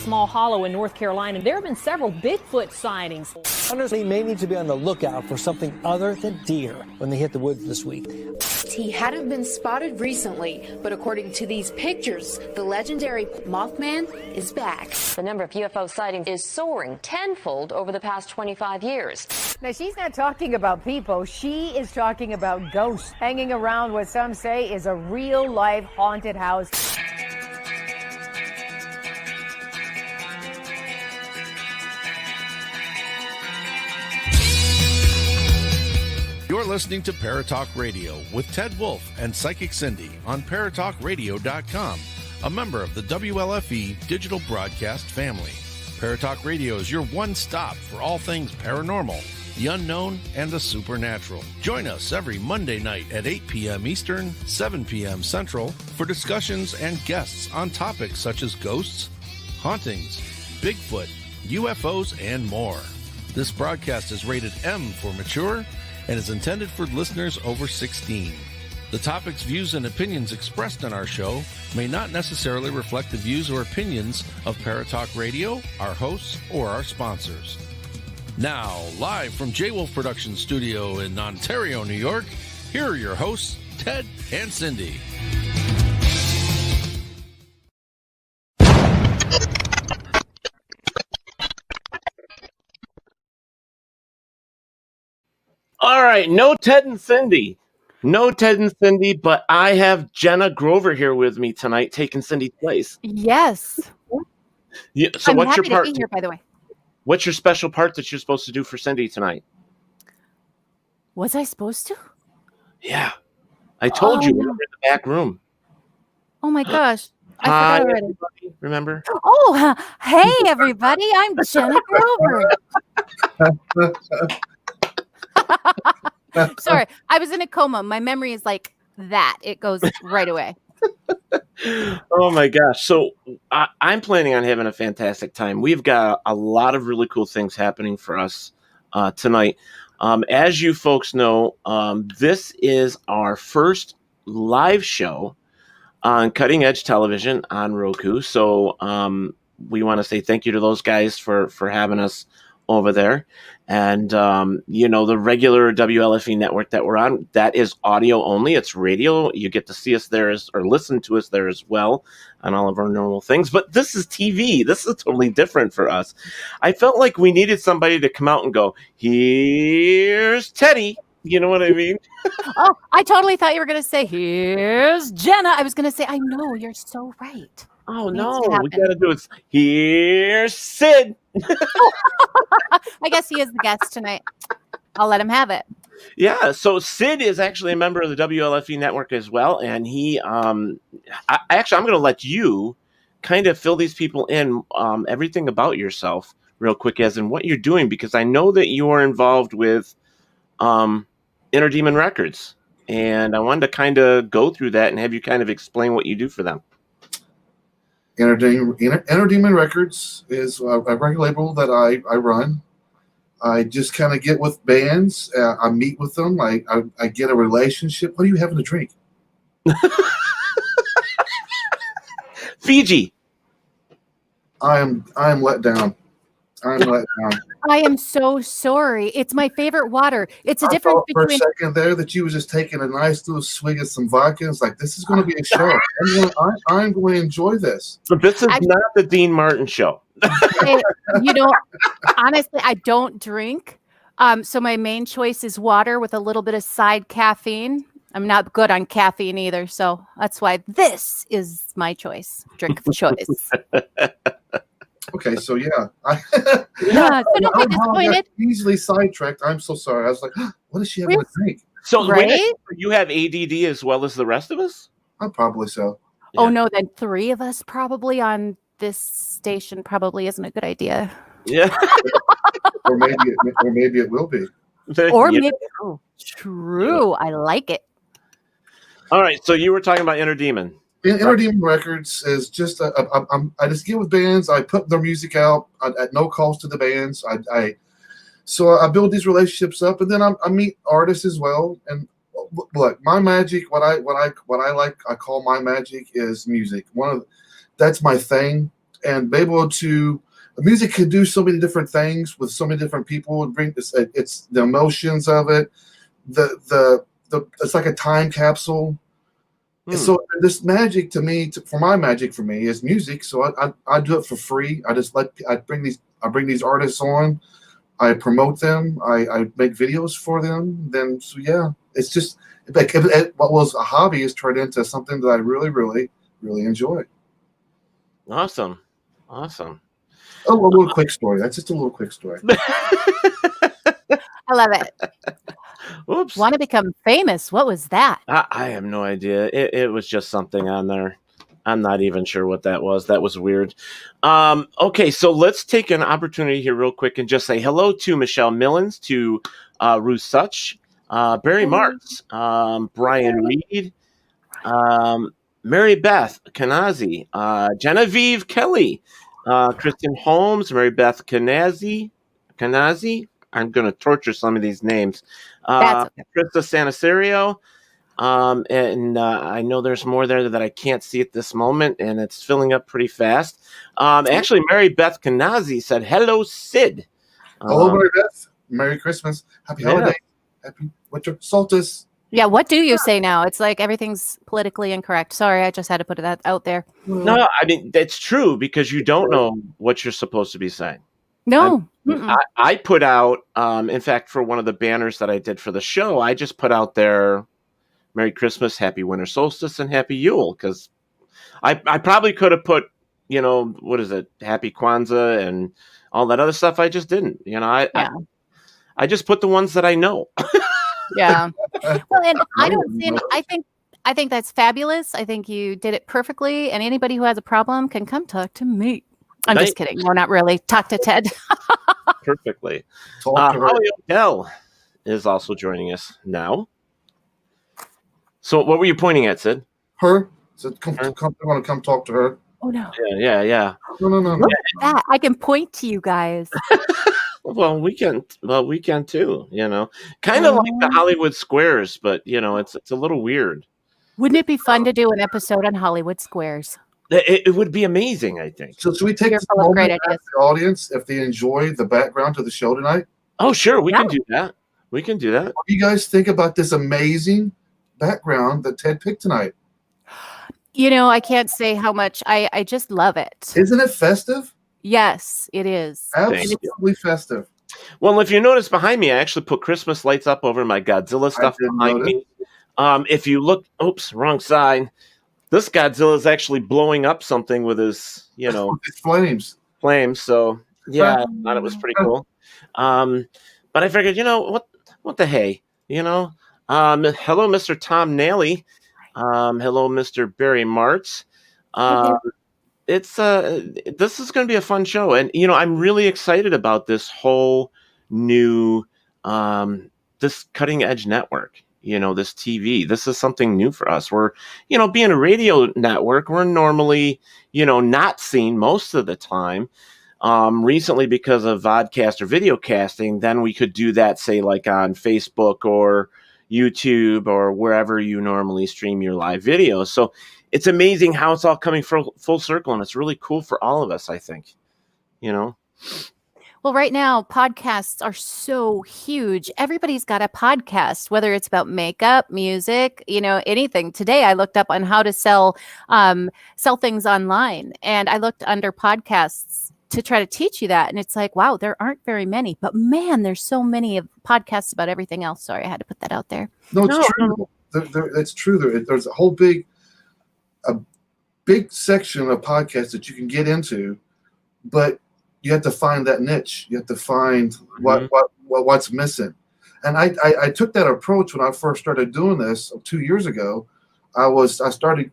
small hollow in North Carolina. There have been several Bigfoot sightings. Hunters may need to be on the lookout for something other than deer when they hit the woods this week. He hadn't been spotted recently, but according to these pictures, the legendary Mothman is back. The number of UFO sightings is soaring tenfold over the past 25 years. Now, she's not talking about people. She is talking about ghosts hanging around what some say is a real-life haunted house. You're listening to Paratalkradio with Ted Wolf and Psychic Cindy on Paratalkradio.com, a member of the WLFE digital broadcast family. Paratalkradio is your one stop for all things paranormal, the unknown, and the supernatural. Join us every Monday night at 8 p.m. Eastern, 7 p.m. Central for discussions and guests on topics such as ghosts, hauntings, Bigfoot, UFOs, and more. This broadcast is rated M for mature and is intended for listeners over 16. The topics, views, and opinions expressed on our show may not necessarily reflect the views or opinions of Paratalk Radio, our hosts, or our sponsors. Now, live from J-Wolf Production Studio in Ontario, New York, here are your hosts, Ted and Cindy. All right, no Ted and Cindy. No Ted and Cindy, but I have Jenna Grover here with me tonight, taking Cindy's place. Yes. Yeah, so I'm what's your happy part? to be here, by the way. What's your special part that you're supposed to do for Cindy tonight? Was I supposed to? Yeah. I told you we were in the back room. Oh my gosh. I Hi, forgot already. everybody. Remember? Oh, hey, everybody. I'm Jenna Grover. Sorry, I was in a coma. My memory is like that. It goes right away. Oh my gosh. So I'm planning on having a fantastic time. We've got a lot of really cool things happening for us tonight. As you folks know, this is our first live show on Cutting Edge Television on Roku. So we want to say thank you to those guys for having us over there. And, the regular WLFE network that we're on, that is audio only. It's radio. You get to see us there or listen to us there as well on all of our normal things. But this is TV. This is totally different for us. I felt like we needed somebody to come out and go, here's Teddy. You know what I mean? Oh, I totally thought you were going to say, here's Jenna. I was going to say, I know, you're so right. Oh, no, we got to do it. Here's Sid. I guess he is the guest tonight. I'll let him have it. Yeah, so Sid is actually a member of the WLFE network as well. And he, I'm going to let you kind of fill these people in, everything about yourself real quick, as in what you're doing, because I know that you are involved with Inner Demon Records. And I wanted to kind of go through that and have you kind of explain what you do for them. Inner Demon Records is a record label that I run. I just kind of get with bands. I meet with them. I get a relationship. What are you having to drink? Fiji. I am let down. I'm let down. I am so sorry. It's my favorite water. It's a difference between. For a second there that you was just taking a nice little swig of some vodka. It's like, this is going to be a show. I'm going to enjoy this. So this is not the Dean Martin show. Honestly, I don't drink. So my main choice is water with a little bit of side caffeine. I'm not good on caffeine either. So that's why this is my choice. Drink of choice. Okay, so yeah. So don't be disappointed. Easily sidetracked. I'm so sorry. I was like, what does she have to drink? So you have ADD as well as the rest of us? Probably so. Yeah. Oh no, then three of us probably on this station probably isn't a good idea. Yeah. or maybe it will be. Maybe true. I like it. All right, so you were talking about Inner Demon. Inner Demon Records is just I just get with bands. I put their music out at no cost to the bands. So I build these relationships up, and then I meet artists as well. And look, my magic, what I like, I call my magic is music. That's my thing. and be able to. Music can do so many different things with so many different people. It's the emotions of it. The it's like a time capsule. And so this magic to me, my magic for me is music. So I do it for free. I bring these artists on. I promote them. I make videos for them. Then so yeah, it's just like what was a hobby is turned into something that I really, really, really enjoy. Awesome. Oh, a little quick story. That's just a little quick story. I love it. Oops. Want to become famous? What was that? I have no idea. It was just something on there. I'm not even sure what that was. That was weird. Okay, so let's take an opportunity here real quick and just say hello to Michelle Millens, to Ruth Such, Barry Martz, Brian Reed, Mary Beth Kanazi, Genevieve Kelly, Kristen Holmes, Mary Beth Kanazi. I'm going to torture some of these names. That's okay. Krista Sanaserio. And I know there's more there that I can't see at this moment, and it's filling up pretty fast. Actually, Mary Beth Kanazi said, hello, Sid. Hello, Mary Beth. Merry Christmas. Happy holiday. Happy winter solstice. Yeah, what do you say now? It's like everything's politically incorrect. Sorry, I just had to put that out there. No, I mean, that's true because you don't know what you're supposed to be saying. No. I put out, in fact, for one of the banners that I did for the show, I just put out there Merry Christmas, Happy Winter Solstice, and Happy Yule, because I probably could have put, what is it, Happy Kwanzaa and all that other stuff. I just didn't. I just put the ones that I know. Yeah. Well, and I think that's fabulous. I think you did it perfectly, and anybody who has a problem can come talk to me. I'm just kidding. No, not really. Talk to Ted. Perfectly. Holly Odell is also joining us now. So what were you pointing at, Sid? Her. Said, I want to come talk to her. Oh, no. Yeah. No. Look at that. I can point to you guys. Well, we can too, kind of like the Hollywood Squares, but it's a little weird. Wouldn't it be fun to do an episode on Hollywood Squares? It would be amazing, I think. So should we take this moment to ask the audience if they enjoy the background to the show tonight? Oh, sure. We can do that. What do you guys think about this amazing background that Ted picked tonight? I can't say how much. I just love it. Isn't it festive? Yes, it is. Absolutely festive. Well, if you notice behind me, I actually put Christmas lights up over my Godzilla stuff behind me. If you look, oops, wrong side. This Godzilla is actually blowing up something with his, his flames. So yeah, I thought it was pretty cool. But I figured, what the hey, hello, Mr. Tom Nally. Hello, Mr. Barry Martz. This is going to be a fun show, and I'm really excited about this whole new this cutting edge network. This TV. This is something new for us. We're being a radio network, we're normally not seen most of the time. Recently, because of vodcast or video casting, then we could do that, say, like on Facebook or YouTube or wherever you normally stream your live videos. So it's amazing how it's all coming full circle, and it's really cool for all of us, I think. Well, right now, podcasts are so huge. Everybody's got a podcast, whether it's about makeup, music, anything. Today, I looked up on how to sell things online, and I looked under podcasts to try to teach you that. And it's like, wow, there aren't very many, but man, there's so many of podcasts about everything else. Sorry, I had to put that out there. No, it's true. It's true. There's a whole big section of podcasts that you can get into, but you have to find that niche. You have to find what's missing. And I took that approach when I first started doing this 2 years ago. Maybe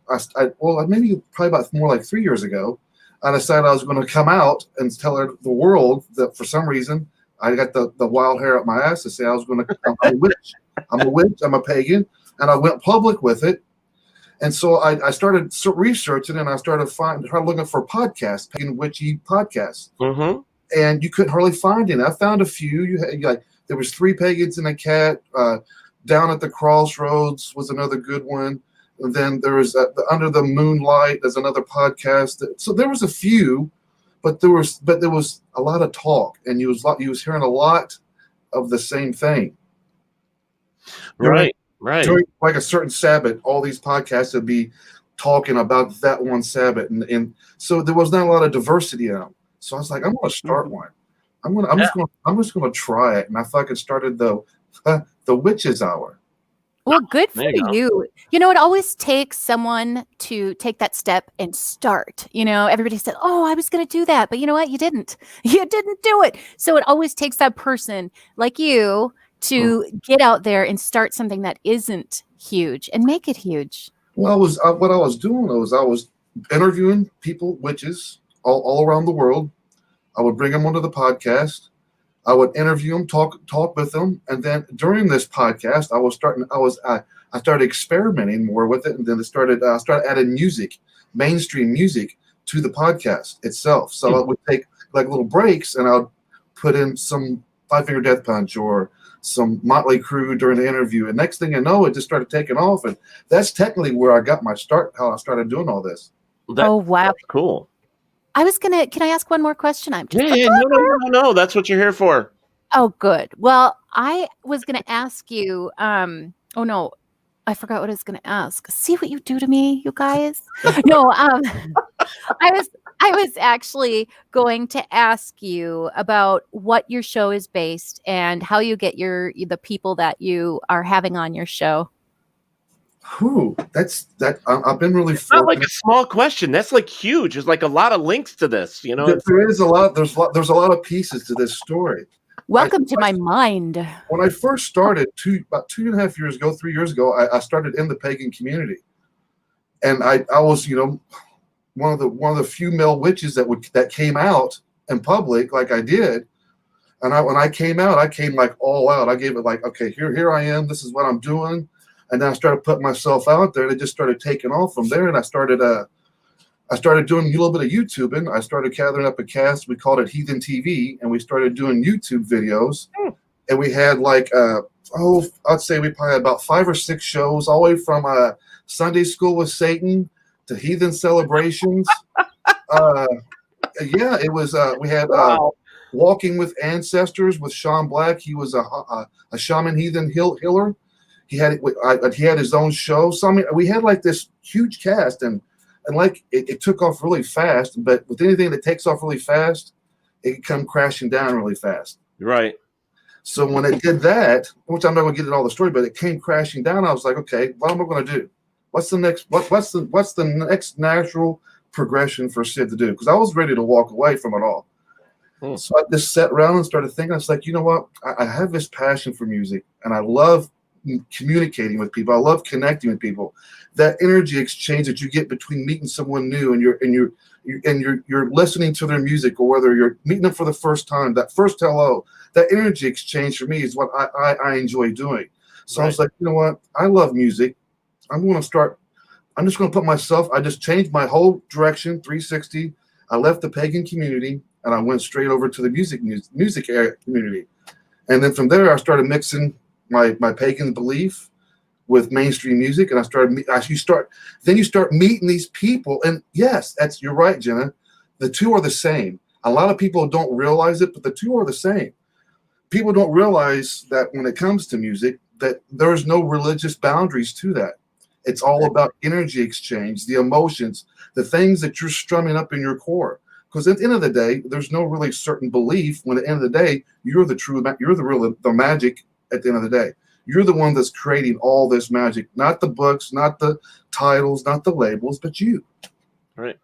probably about more like 3 years ago. I decided I was going to come out and tell the world that for some reason I got the wild hair up my ass to say I'm a witch. I'm a witch. I'm a pagan. And I went public with it. And so I started researching, and I started looking for podcasts, pagan witchy podcasts. Mm-hmm. And you couldn't hardly find any. I found a few. There was 3 Pagans and a Cat. Down at the Crossroads was another good one. And then there was Under the Moonlight. There's another podcast. So there was a few, but there was a lot of talk, and you was hearing a lot of the same thing. Right. During like a certain Sabbath, all these podcasts would be talking about that one Sabbath, and so there was not a lot of diversity in them. So I was like, I'm going to start one. I'm just gonna try it, and I fucking started the Witches Hour. Well, good for There you go. you. You know, it always takes someone to take that step and start. You know, everybody said, "Oh, I was going to do that," but you know what? You didn't. You didn't do it. So it always takes that person like you to get out there and start something that isn't huge and make it huge. Well, what I was doing was I was interviewing people, witches, all around the world. I would bring them onto the podcast. I would interview them, talk with them, and then during this podcast, I started experimenting more with it, and then I started adding music, mainstream music, to the podcast itself. So I would take like little breaks, and I would put in some Five Finger Death Punch or some Motley Crue during the interview, and next thing you know, it just started taking off, and that's technically where I got my start. How I started doing all this. Oh wow, That's cool. can I ask one more question? I'm just No. That's what you're here for. Oh, good. Well, I was going to ask you, oh no, I forgot what I was going to ask. See what you do to me, you guys? No, I was actually going to ask you about what your show is based and how you get the people that you are having on your show. I've been really. It's not like a small question. That's like huge. There's like a lot of links to this. You know, there is a lot. There's a lot of pieces to this story. Welcome to my mind. When I first started about 2.5 years ago, 3 years ago, I started in the pagan community, and I was, one of the few male witches that came out in public like I did. And when I came out, I came like all out. I gave it like, okay, here I am. This is what I'm doing. And then I started putting myself out there, and it just started taking off from there. And I started doing a little bit of YouTubing. I started gathering up a cast. We called it Heathen TV, and we started doing YouTube videos. And we had like, I'd say we probably had about 5 or 6 shows, all the way from Sunday School with Satan to Heathen Celebrations. It was. We had Walking with Ancestors with Sean Black. He was a shaman heathen healer. He had his own show. So I mean, we had like this huge cast, and like it took off really fast. But with anything that takes off really fast, it can come crashing down really fast. Right. So when it did that, which I'm not going to get into all the story, but it came crashing down. I was like, okay, what am I going to do? What's the next natural progression for Sid to do? Because I was ready to walk away from it all. So I just sat around and started thinking. I was like, you know what? I have this passion for music, and I love communicating with people. I love connecting with people. That energy exchange that you get between meeting someone new and you're listening to their music, or whether you're meeting them for the first time, that first hello, that energy exchange for me is what I enjoy doing. So I was like, you know what? I love music. I'm just going to put myself, I just changed my whole direction, 360. I left the pagan community and I went straight over to the music area community. And then from there, I started mixing my pagan belief with mainstream music, and you start meeting these people, and yes, you're right, Jenna. The two are the same. A lot of people don't realize it, but the two are the same. People don't realize that when it comes to music, that there's no religious boundaries to that. It's all about energy exchange, the emotions, the things that you're strumming up in your core. Because at the end of the day, there's no really certain belief. When at the end of the day, you're the magic. At the end of the day, you're the one that's creating all this magic, not the books, not the titles, not the labels, but you. Right.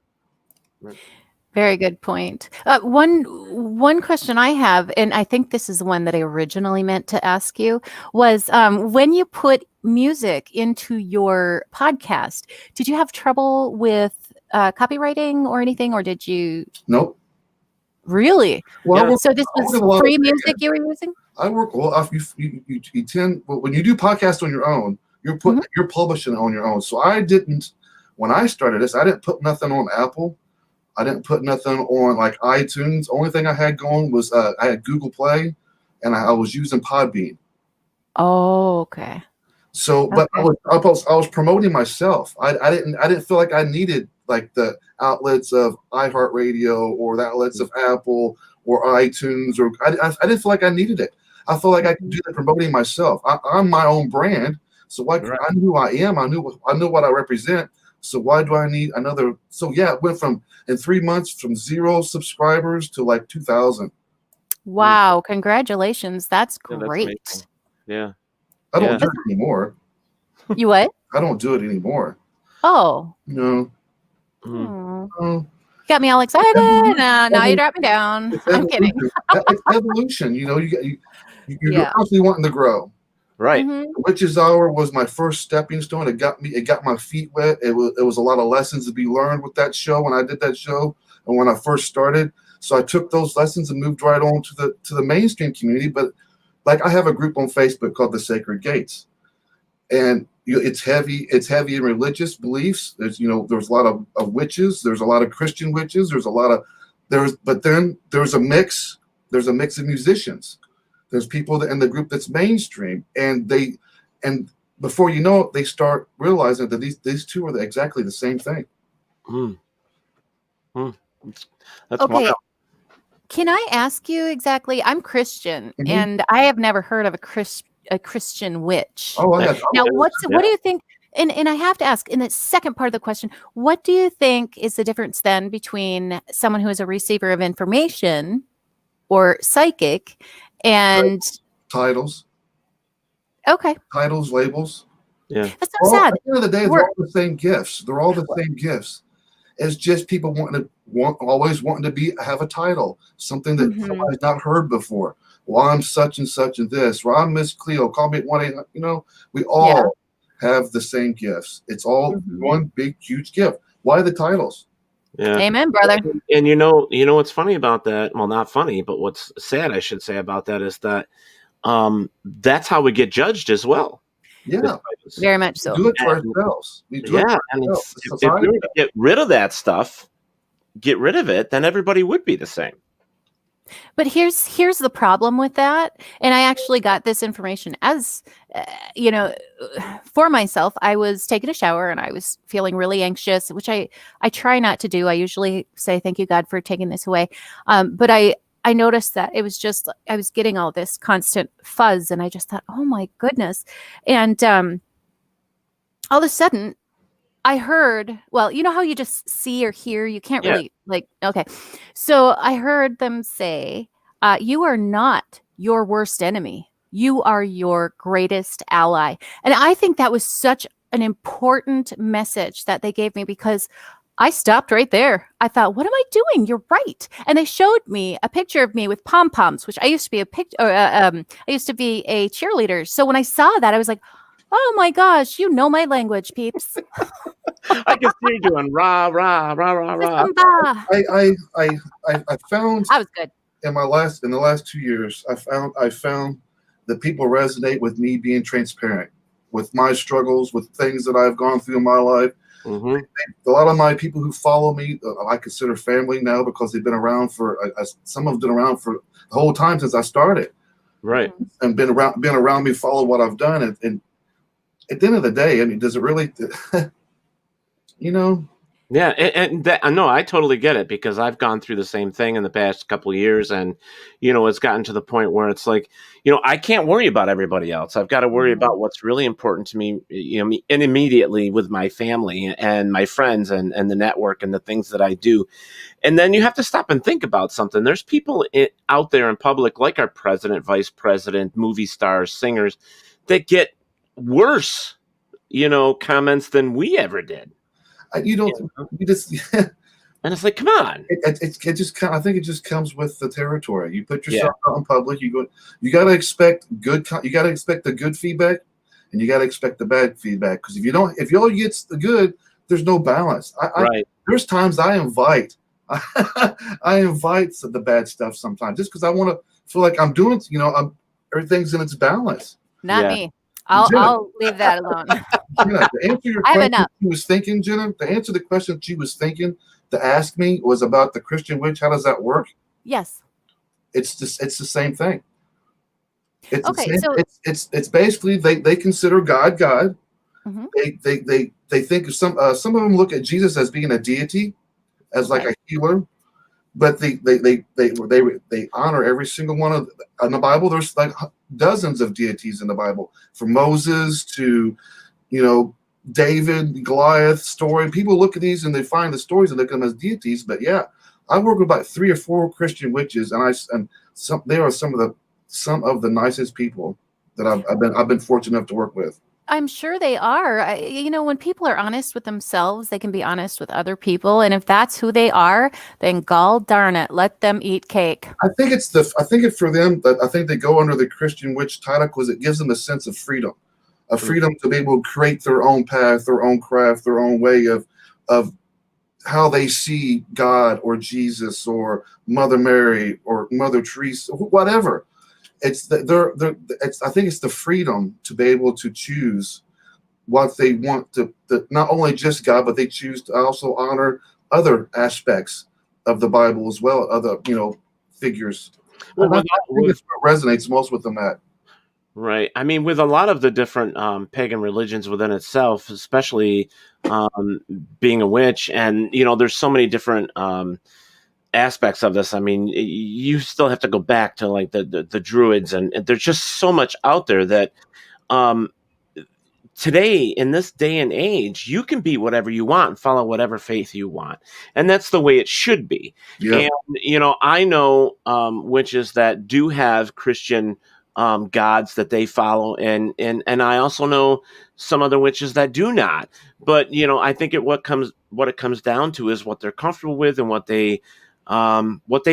Very good point. One question I have, and I think this is the one that I originally meant to ask you, was when you put music into your podcast, did you have trouble with copywriting or anything, or did you? Nope. Really? Well, so this was free music you were using? I work well. You tend, when you do podcasts on your own, you're publishing on your own. So I didn't, when I started this, I didn't put nothing on Apple. I didn't put nothing on like iTunes. Only thing I had going was I had Google Play, and I was using Podbean. Oh, okay. So, but I was promoting myself. I didn't feel like I needed like the outlets of iHeartRadio or the outlets of Apple or iTunes, or I didn't feel like I needed it. I felt like I could do the promoting myself. I'm my own brand, so I knew who I am. I knew what I represent. So why do I need another? So yeah, it went from in 3 months from 0 subscribers to like 2,000. Wow! Congratulations, that's Yeah, great. amazing. Yeah. I don't do it anymore. You what? I don't do it anymore. Oh. No. You got me all excited. Now you drop me down. I'm kidding. It's evolution. You're constantly wanting to grow. Right. Witch's Hour was my first stepping stone. It got my feet wet. It was a lot of lessons to be learned with that show when I did that show and when I first started. So I took those lessons and moved right on to the mainstream community. But like I have a group on Facebook called The Sacred Gates, and it's heavy in religious beliefs. There's a lot of witches. There's a lot of Christian witches. But then there's a mix. There's a mix of musicians. There's people in the group that's mainstream, and before you know it, they start realizing that these two are exactly the same thing. That's okay. wild. Can I ask you exactly? I'm Christian, and I have never heard of a Christian witch. Oh, yeah. Now, what do you think? And I have to ask in the second part of the question, what do you think is the difference then between someone who is a receiver of information or psychic and titles? Okay. Titles, labels. Yeah. That's so sad. At the end of the day, they're all the same gifts. They're all the same gifts. It's just people always wanting to have a title, something that somebody's not heard before. Well, I'm such and such and this. Well, I'm Miss Cleo. Call me at 1-800. We all have the same gifts. It's all one big, huge gift. Why the titles? Yeah. Amen, brother. And you know what's funny about that? Well, not funny, but what's sad, I should say, about that is that that's how we get judged as well. Yeah, very much so. We do it to ourselves. And if we were to get rid of that stuff, get rid of it, then everybody would be the same. But here's the problem with that, and I actually got this information as for myself. I was taking a shower and I was feeling really anxious, which I try not to do. I usually say thank you God for taking this away, but I noticed that it was just I was getting all this constant fuzz, and I just thought, oh my goodness, and all of a sudden I heard, well, you know how you just see or hear, you can't really okay. So I heard them say, you are not your worst enemy. You are your greatest ally. And I think that was such an important message that they gave me, because I stopped right there. I thought, what am I doing? You're right. And they showed me a picture of me with pom-poms, which I used to be I used to be a cheerleader. So when I saw that, I was like, oh my gosh, you know my language, peeps. I can see you doing rah, rah, rah, rah, rah. I found I was good. In the last 2 years, I found that people resonate with me being transparent with my struggles, with things that I've gone through in my life. A lot of my people who follow me, I consider family now, because they've been around some have been around for the whole time since I started. Right. And been around me, follow what I've done. And at the end of the day, I mean, does it really, Yeah, and that, no, I totally get it, because I've gone through the same thing in the past couple of years, and it's gotten to the point where it's like, I can't worry about everybody else. I've got to worry about what's really important to me, and immediately with my family and my friends and the network and the things that I do. And then you have to stop and think about something. There's people out there in public, like our president, vice president, movie stars, singers, that get worse, comments than we ever did. You just and it's like, come on. It just I think it just comes with the territory. You put yourself out in public. You got to expect you got to expect the good feedback, and you got to expect the bad feedback. Because if you all get the good, there's no balance. There's times I invite the bad stuff sometimes, just because I want to feel like I'm doing. Everything's in its balance. Not me. I'll leave that alone. Jenna, to answer your I have question, enough. she was thinking, Jenna, to answer the question she was thinking to ask me was about the Christian witch. How does that work? Yes. It's the same thing. It's Okay, the same, it's basically they consider God. Mhm. They they think of some of them look at Jesus as being a deity, as like a healer, but they honor every single one of in the Bible. There's like dozens of deities in the Bible, from Moses to David, Goliath story. People look at these and they find the stories and look at them as deities. But yeah, I work with about 3 or 4 Christian witches, and they are some of the nicest people that I've been fortunate enough to work with. I'm sure they are. When people are honest with themselves, they can be honest with other people. And if that's who they are, then gall darn it, let them eat cake. I think for them, I think they go under the Christian witch title because it gives them a sense of freedom, to be able to create their own path, their own craft, their own way of how they see God or Jesus or Mother Mary or Mother Teresa, whatever. I think it's the freedom to be able to choose what they want to not only just God, but they choose to also honor other aspects of the Bible as well, other figures. Well, I think it's what resonates most with them at. Right. I mean, with a lot of the different pagan religions within itself, especially being a witch, and there's so many different aspects of this. I mean, you still have to go back to like the Druids, and there's just so much out there that today, in this day and age, you can be whatever you want and follow whatever faith you want, and that's the way it should be. Yeah. And I know witches that do have Christian gods that they follow, and I also know some other witches that do not. But I think what it comes down to is what they're comfortable with and what they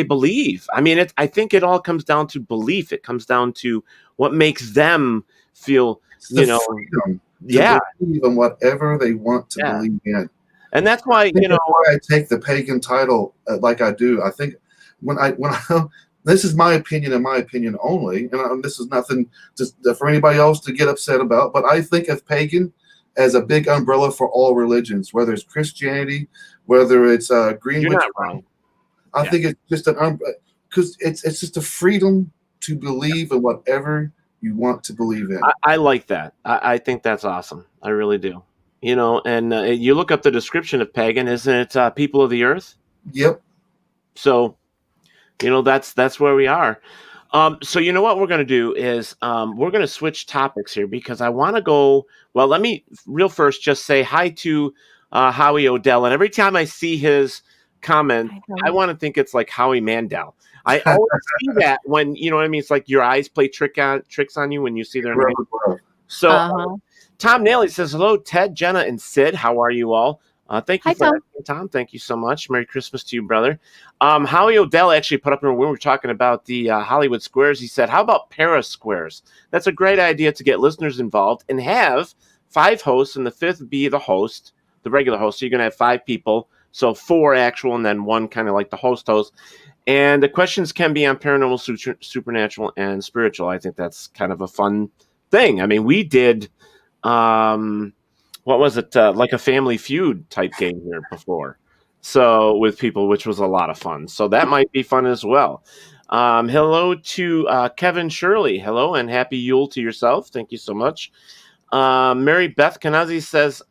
believe. I mean, I think it all comes down to belief. It comes down to what makes them feel, freedom to believe in whatever they want to believe in. And that's why, that's why I take the pagan title like I do. I think when I this is my opinion and my opinion only, and this is nothing just for anybody else to get upset about, but I think of pagan as a big umbrella for all religions, whether it's Christianity, whether it's Greenwich. You're not wrong. I think it's just because it's just a freedom to believe in whatever you want to believe in. I like that. I think that's awesome. I really do. And you look up the description of pagan, isn't it? People of the earth. Yep. So, that's where we are. So what we're going to do is we're going to switch topics here because I want to go. Well, let me real first just say hi to Howie Odell, and every time I see his comment, I want to think it's like Howie Mandel. I always see that when what I mean. It's like your eyes play tricks on you when you see their name. So Tom Nailey says hello, Ted, Jenna, and Sid. How are you all? Thank you for asking, Tom. Thank you so much. Merry Christmas to you, brother. Howie Odell actually put up when we were talking about the Hollywood Squares. He said, "How about Para Squares? That's a great idea to get listeners involved and have 5 hosts, and the 5th be the host, the regular host. So you're going to have 5 people." So 4 actual, and then 1 kind of like the host. And the questions can be on paranormal, supernatural, and spiritual. I think that's kind of a fun thing. I mean, we did, what was it, like a Family Feud type game here before. So with people, which was a lot of fun. So that might be fun as well. Hello to Kevin Shirley. Hello, and happy Yule to yourself. Thank you so much. Mary Beth Kanazi says,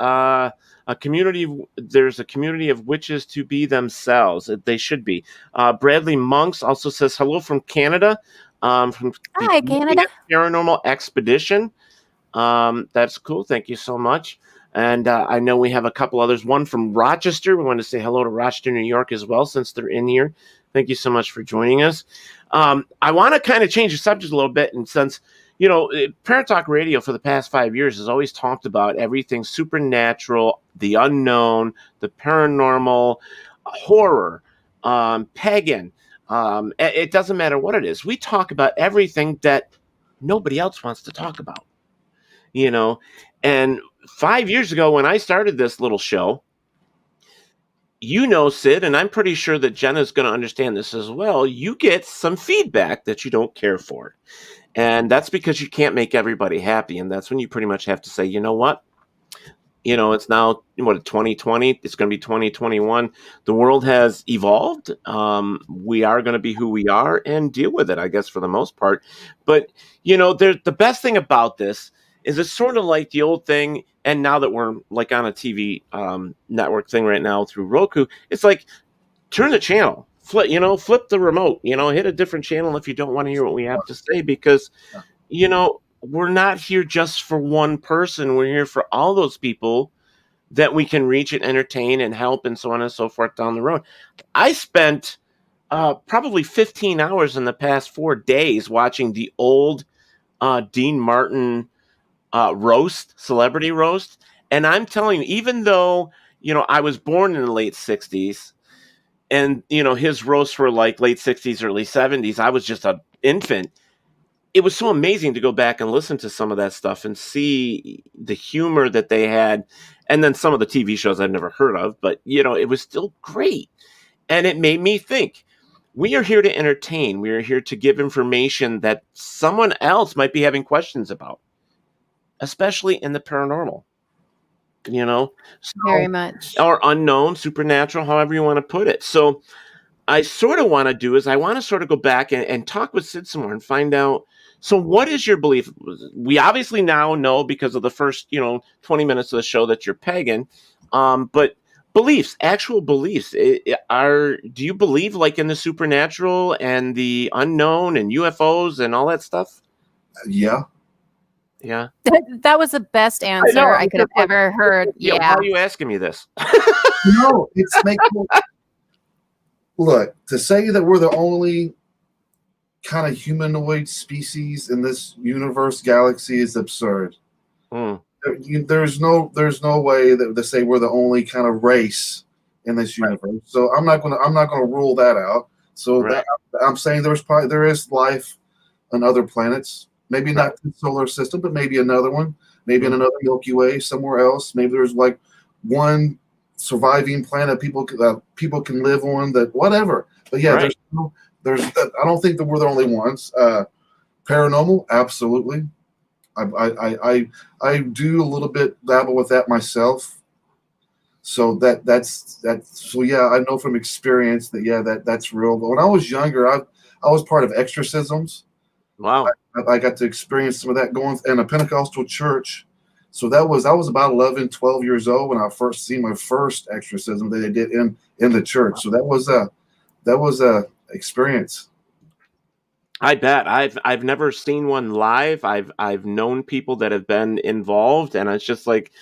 there's a community of witches to be themselves. They should be. Bradley Monks also says hello from Canada. From Hi, Canada. Paranormal Expedition. That's cool. Thank you so much. And I know we have a couple others. One from Rochester. We want to say hello to Rochester, New York as well, since they're in here. Thank you so much for joining us. I want to kind of change the subject a little bit, and since Paratalk Radio for the past 5 years has always talked about everything supernatural, the unknown, the paranormal, horror, pagan. It doesn't matter what it is. We talk about everything that nobody else wants to talk about, And 5 years ago when I started this little show, Sid, and I'm pretty sure that Jenna's going to understand this as well, you get some feedback that you don't care for. And that's because you can't make everybody happy. And that's when you pretty much have to say, you know what? It's now, 2020. It's going to be 2021. The world has evolved. We are going to be who we are and deal with it, I guess, for the most part. But, the best thing about this is it's sort of like the old thing. And now that we're like on a TV network thing right now through Roku, it's like turn the channel, flip the remote, hit a different channel if you don't want to hear what we have to say, because, we're not here just for one person. We're here for all those people that we can reach and entertain and help and so on and so forth down the road. I spent probably 15 hours in the past 4 days watching the old Dean Martin celebrity roast. And I'm telling you, even though, I was born in the late 60s and, his roasts were like late 60s, early 70s, I was just an infant. It was so amazing to go back and listen to some of that stuff and see the humor that they had. And then some of the TV shows I've never heard of, but, it was still great. And it made me think, we are here to entertain. We are here to give information that someone else might be having questions about, especially in the paranormal, Very much. or unknown, supernatural, however you want to put it. So I sort of want to do is I want to sort of go back and talk with Sid some more and find out, so what is your belief? We obviously now know because of the first, 20 minutes of the show that you're pagan, but beliefs, actual beliefs, do you believe like in the supernatural and the unknown and UFOs and all that stuff? Yeah. Yeah. That was the best answer I could have ever heard. Yeah. Why are you asking me this? No, it's making. Look, to say that we're the only kind of humanoid species in this universe galaxy is absurd. There's no way that to say we're the only kind of race in this universe. So I'm not gonna rule that out. So I'm saying there is life on other planets. Maybe not the solar system, but maybe another one. Maybe in another Milky Way somewhere else. Maybe there's like one surviving planet people can live on, that whatever. But yeah, there's I don't think that we're the only ones. Paranormal, absolutely. I do a little bit dabble with that myself. So that's so yeah, I know from experience that that's real. But when I was younger, I was part of exorcisms. Wow. I got to experience some of that going in a Pentecostal church. So I was about 11, 12 years old when I first seen my first exorcism that they did in the church. So that was a experience. I bet. I've never seen one live. I've known people that have been involved, and it's just like,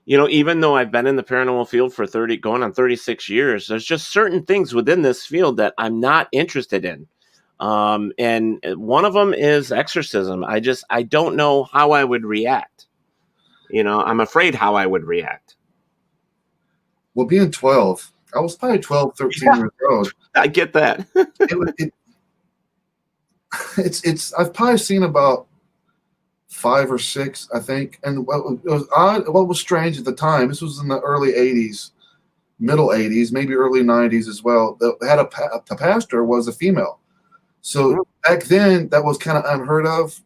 even though I've been in the paranormal field for going on 36 years, there's just certain things within this field that I'm not interested in. And one of them is exorcism. I don't know how I would react. I'm afraid how I would react. Well, being 12, I was probably 12, 13 years old. I get that. I've probably seen about 5 or 6, I think. And what was odd, what was strange at the time, this was in the early 80s, middle 80s, maybe early 90s as well. The pastor was a female. So back then, that was kind of unheard of.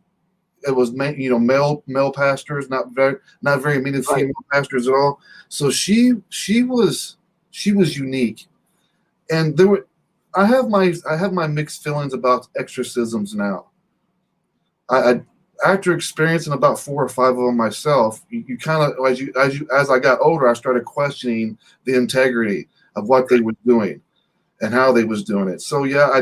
It was male pastors, not very many female pastors at all. So she was unique, and I have my mixed feelings about exorcisms now. I after experiencing about 4 or 5 of them myself, you kind of as I got older, I started questioning the integrity of what they were doing and how they was doing it. So yeah,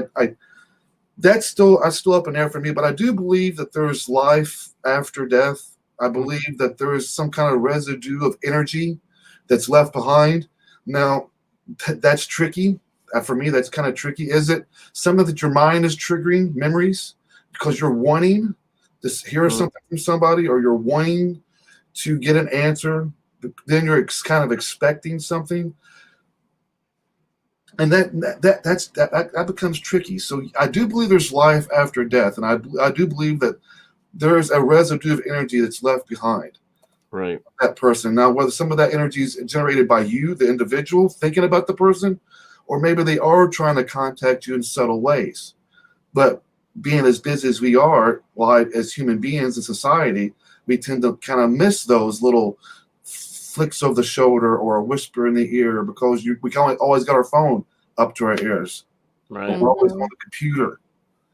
that's still up in the air for me, but I do believe that there's life after death. I believe that there is some kind of residue of energy that's left behind. Now, that's tricky. For me, that's kind of tricky. Is it something that your mind is triggering memories because you're wanting to hear something from somebody, or you're wanting to get an answer, then you're kind of expecting something? And that becomes tricky. So I do believe there's life after death, and I do believe that there is a residue of energy that's left behind. Right. That person. Now, whether some of that energy is generated by you, the individual, thinking about the person, or maybe they are trying to contact you in subtle ways. But being as busy as we are, as human beings in society, we tend to kind of miss those little flicks of the shoulder or a whisper in the ear, because we always got our phone up to our ears. Right. We're always on the computer.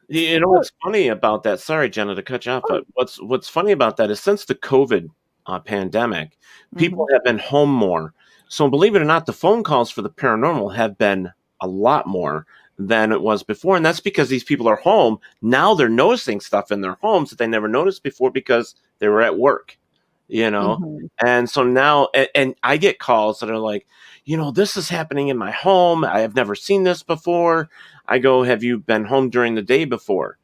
You know what's funny about that? Sorry, Jenna, to cut you off, but what's funny about that is since the COVID pandemic, people have been home more. So believe it or not, the phone calls for the paranormal have been a lot more than it was before, and that's because these people are home now. They're noticing stuff in their homes that they never noticed before because they were at work. And so now, and I get calls that are like, this is happening in my home. I have never seen this before. I go, have you been home during the day before?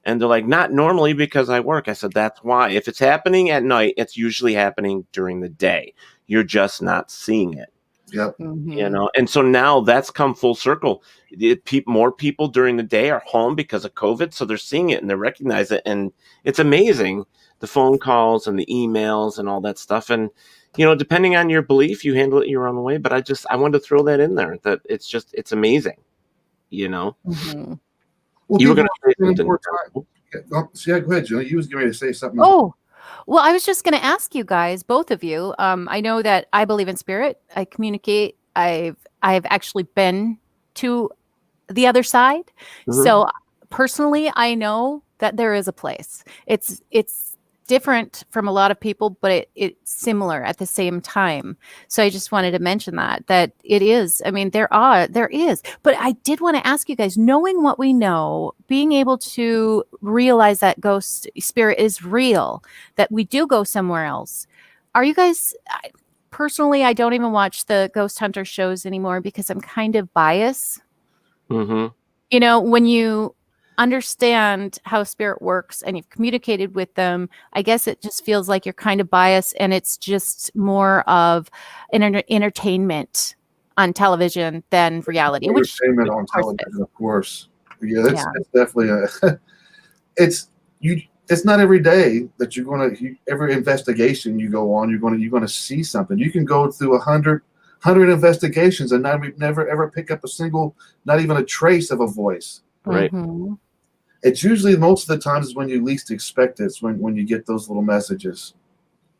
And they're like, not normally because I work. I said, that's why. If it's happening at night, it's usually happening during the day. You're just not seeing it. Yep. And so now that's come full circle. More people during the day are home because of COVID. So they're seeing it and they recognize it. And it's amazing, the phone calls and the emails and all that stuff. And, depending on your belief, you handle it your own way. But I wanted to throw that in there, that it's amazing, Well, you were going to say something. Yeah, go ahead, Jenna. You was getting ready to say something. Oh, well, I was just going to ask you guys, both of you. I know that I believe in spirit. I communicate. I've actually been to the other side. So personally, I know that there is a place. It's different from a lot of people, but it's similar at the same time. So I just wanted to mention that it is. I mean, there is. But I did want to ask you guys, knowing what we know, being able to realize that ghost spirit is real, that we do go somewhere else. Are you guys, personally, I don't even watch the ghost hunter shows anymore because I'm kind of biased. When you understand how spirit works and you've communicated with them, I guess it just feels like you're kind of biased and it's just more of an entertainment on television than reality. Entertainment on television, of course. Yeah, that's definitely it's not every day that you're going to, every investigation you go on, you're going to see something. You can go through 100 investigations and never ever pick up a single, not even a trace of a voice. Right. It's usually most of the times is when you least expect it. It's when you get those little messages,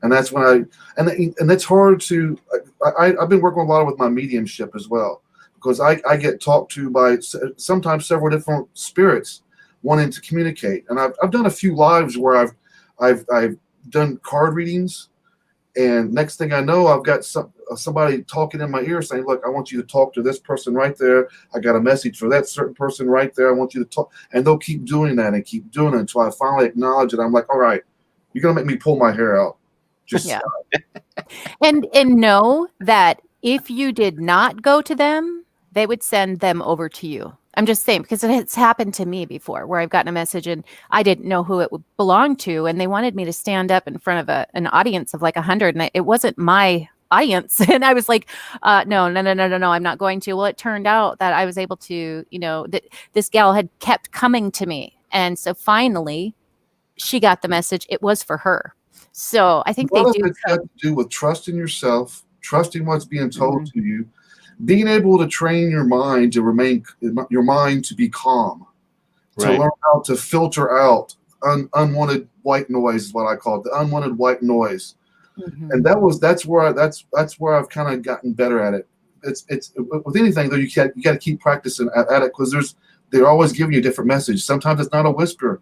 and that's when and it's hard to. I've been working a lot with my mediumship as well, because I get talked to by sometimes several different spirits wanting to communicate, and I've done a few lives where I've done card readings, and next thing I know, I've got somebody talking in my ear saying, look, I want you to talk to this person right there. I got a message for that certain person right there. I want you to talk. And they'll keep doing that and keep doing it until I finally acknowledge it. I'm like, all right, you're going to make me pull my hair out. Just and know that if you did not go to them, they would send them over to you. I'm just saying, because it's happened to me before where I've gotten a message and I didn't know who it would belong to. And they wanted me to stand up in front of an audience of like 100. And it wasn't my audience. And I was like, no, I'm not going to. Well, it turned out that I was able to, that this gal had kept coming to me. And so finally she got the message. It was for her. So I think they do. It's got to do with trusting yourself, trusting what's being told to you, being able to train your mind to be calm, to learn how to filter out unwanted white noise is what I call it, the unwanted white noise. And that's where I've kind of gotten better at it. It's with anything though, you got to keep practicing at it, because they're always giving you a different message. Sometimes it's not a whisper.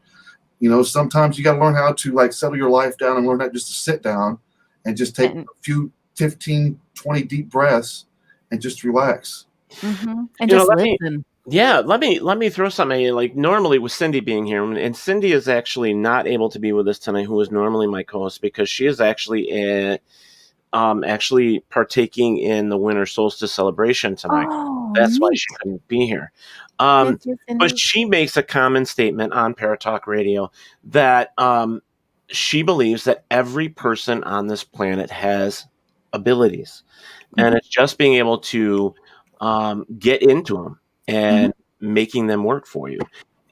Sometimes you got to learn how to like settle your life down and learn how just to sit down and just take a few 15, 20 deep breaths and just relax. And just listen. Let me throw something. Like normally with Cindy being here, and Cindy is actually not able to be with us tonight, who is normally my co-host, because she is actually partaking in the winter solstice celebration tonight. That's why she couldn't be here. But she makes a common statement on Paratalk Radio that she believes that every person on this planet has abilities, and it's just being able to get into them and making them work for you.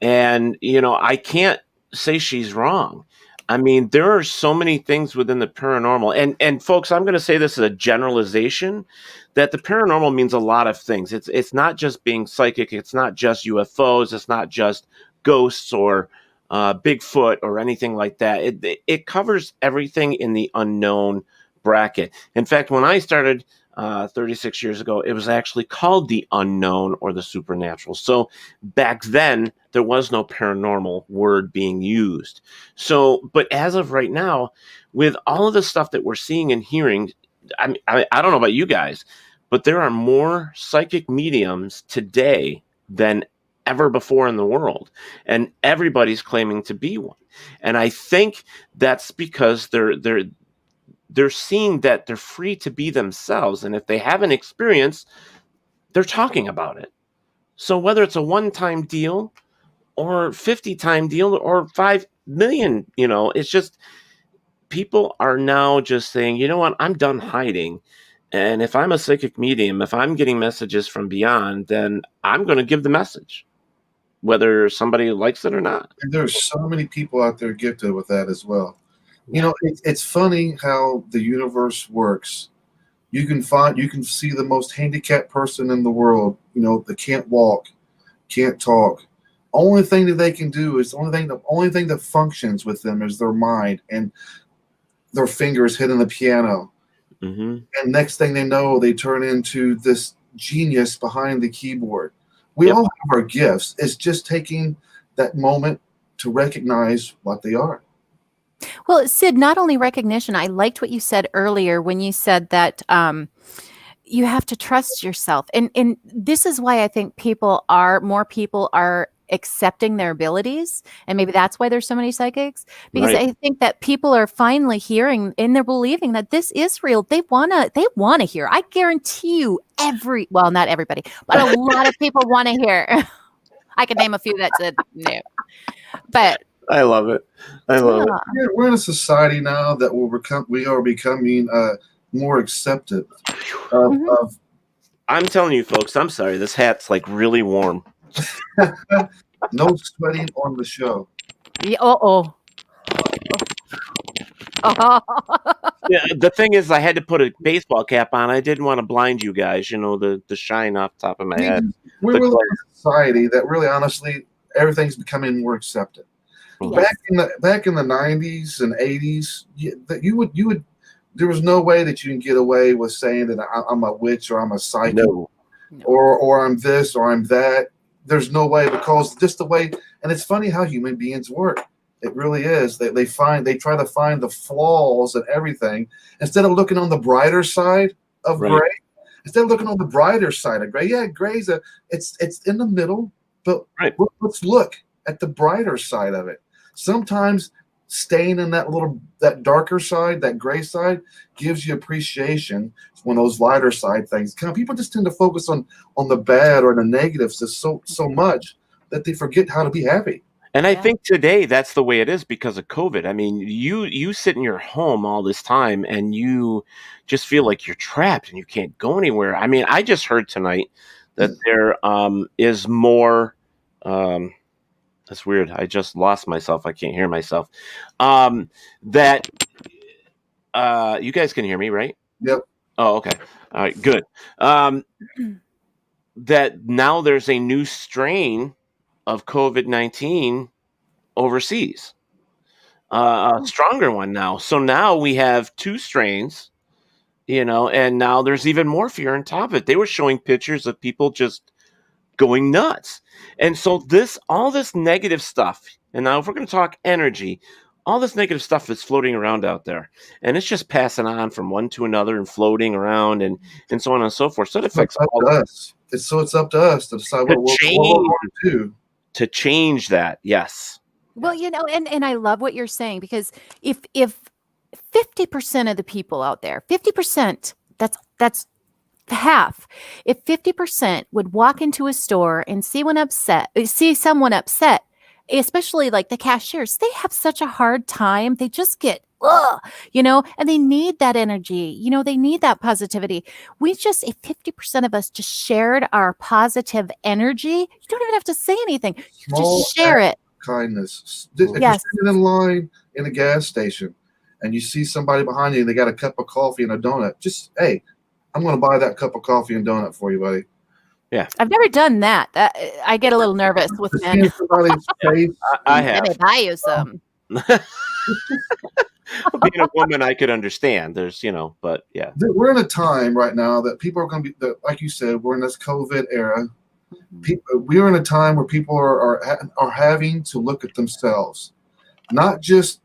And, I can't say she's wrong. I mean, there are so many things within the paranormal. And folks, I'm going to say this as a generalization, that the paranormal means a lot of things. It's not just being psychic. It's not just UFOs. It's not just ghosts or Bigfoot or anything like that. It covers everything in the unknown bracket. In fact, when I started 36 years ago, it was actually called the unknown or the supernatural. So back then, there was no paranormal word being used. So, but as of right now, with all of the stuff that we're seeing and hearing, I don't know about you guys, but there are more psychic mediums today than ever before in the world. And everybody's claiming to be one. And I think that's because they're seeing that they're free to be themselves. And if they have an experience, they're talking about it. So whether it's a one-time deal or 50-time deal or 5 million, it's just people are now just saying, you know what, I'm done hiding. And if I'm a psychic medium, if I'm getting messages from beyond, then I'm going to give the message, whether somebody likes it or not. And there's so many people out there gifted with that as well. It's funny how the universe works. You can see the most handicapped person in the world, that can't walk, can't talk. Only thing that they can do is the only thing that functions with them is their mind and their fingers hitting the piano. Mm-hmm. And next thing they know, they turn into this genius behind the keyboard. We all have our gifts. It's just taking that moment to recognize what they are. Well, Sid, not only recognition, I liked what you said earlier when you said that you have to trust yourself. And this is why I think more people are accepting their abilities. And maybe that's why there's so many psychics, because Right. I think that people are finally hearing and they're believing that this is real. They want to hear. I guarantee you well, not everybody, but a lot of people want to hear. I could name a few that said no, but I love it. I love it. Yeah, we're in a society now that we are becoming more accepted of. I'm telling you, folks, I'm sorry. This hat's like really warm. No sweating on the show. Yeah, Yeah, the thing is, I had to put a baseball cap on. I didn't want to blind you guys, the shine off the top of my head. We're really a society that really, honestly, everything's becoming more accepted. Yes. Back in the 90s and 80s, you would there was no way that you can get away with saying that I'm a witch or I'm a psychic or I'm this or I'm that. There's no way, because just the way, and it's funny how human beings work. It really is. They try to find the flaws and everything instead of looking on the brighter side of gray. Instead of looking on the brighter side of gray, gray's it's in the middle, but let's look at the brighter side of it. Sometimes staying in that darker side, that gray side, gives you appreciation when those lighter side things come. People just tend to focus on the bad or the negatives just so much that they forget how to be happy. And I think today that's the way it is because of COVID. I mean, you sit in your home all this time and you just feel like you're trapped and you can't go anywhere. I mean, I just heard tonight that there is more. That's weird. I just lost myself. I can't hear myself. That you guys can hear me, right? Yep. Oh, okay. All right, good. That now there's a new strain of COVID-19 overseas, a stronger one now. So now we have two strains, and now there's even more fear on top of it. They were showing pictures of people just going nuts. And so all this negative stuff, and now if we're going to talk energy, all this negative stuff is floating around out there, and it's just passing on from one to another and floating around and so on and so forth. So it affects all of us. It's up to us to decide what we're going to do. To change that, yes. Well, and I love what you're saying, because if 50% of the people out there, 50%, that's half. If 50% would walk into a store and see someone upset, especially like the cashiers, they have such a hard time. They just get, and they need that energy. They need that positivity. If 50% of us just shared our positive energy, you don't even have to say anything. You just share it. Kindness. If you're sitting in line in a gas station and you see somebody behind you and they got a cup of coffee and a donut, just, hey, I'm going to buy that cup of coffee and donut for you, buddy. Yeah. I've never done that. I get a little nervous with men. I have. Let me buy you some. Being a woman, I could understand. There's, but yeah. We're in a time right now that people are going to be, like you said, we're in this COVID era. We're in a time where people are having to look at themselves, not just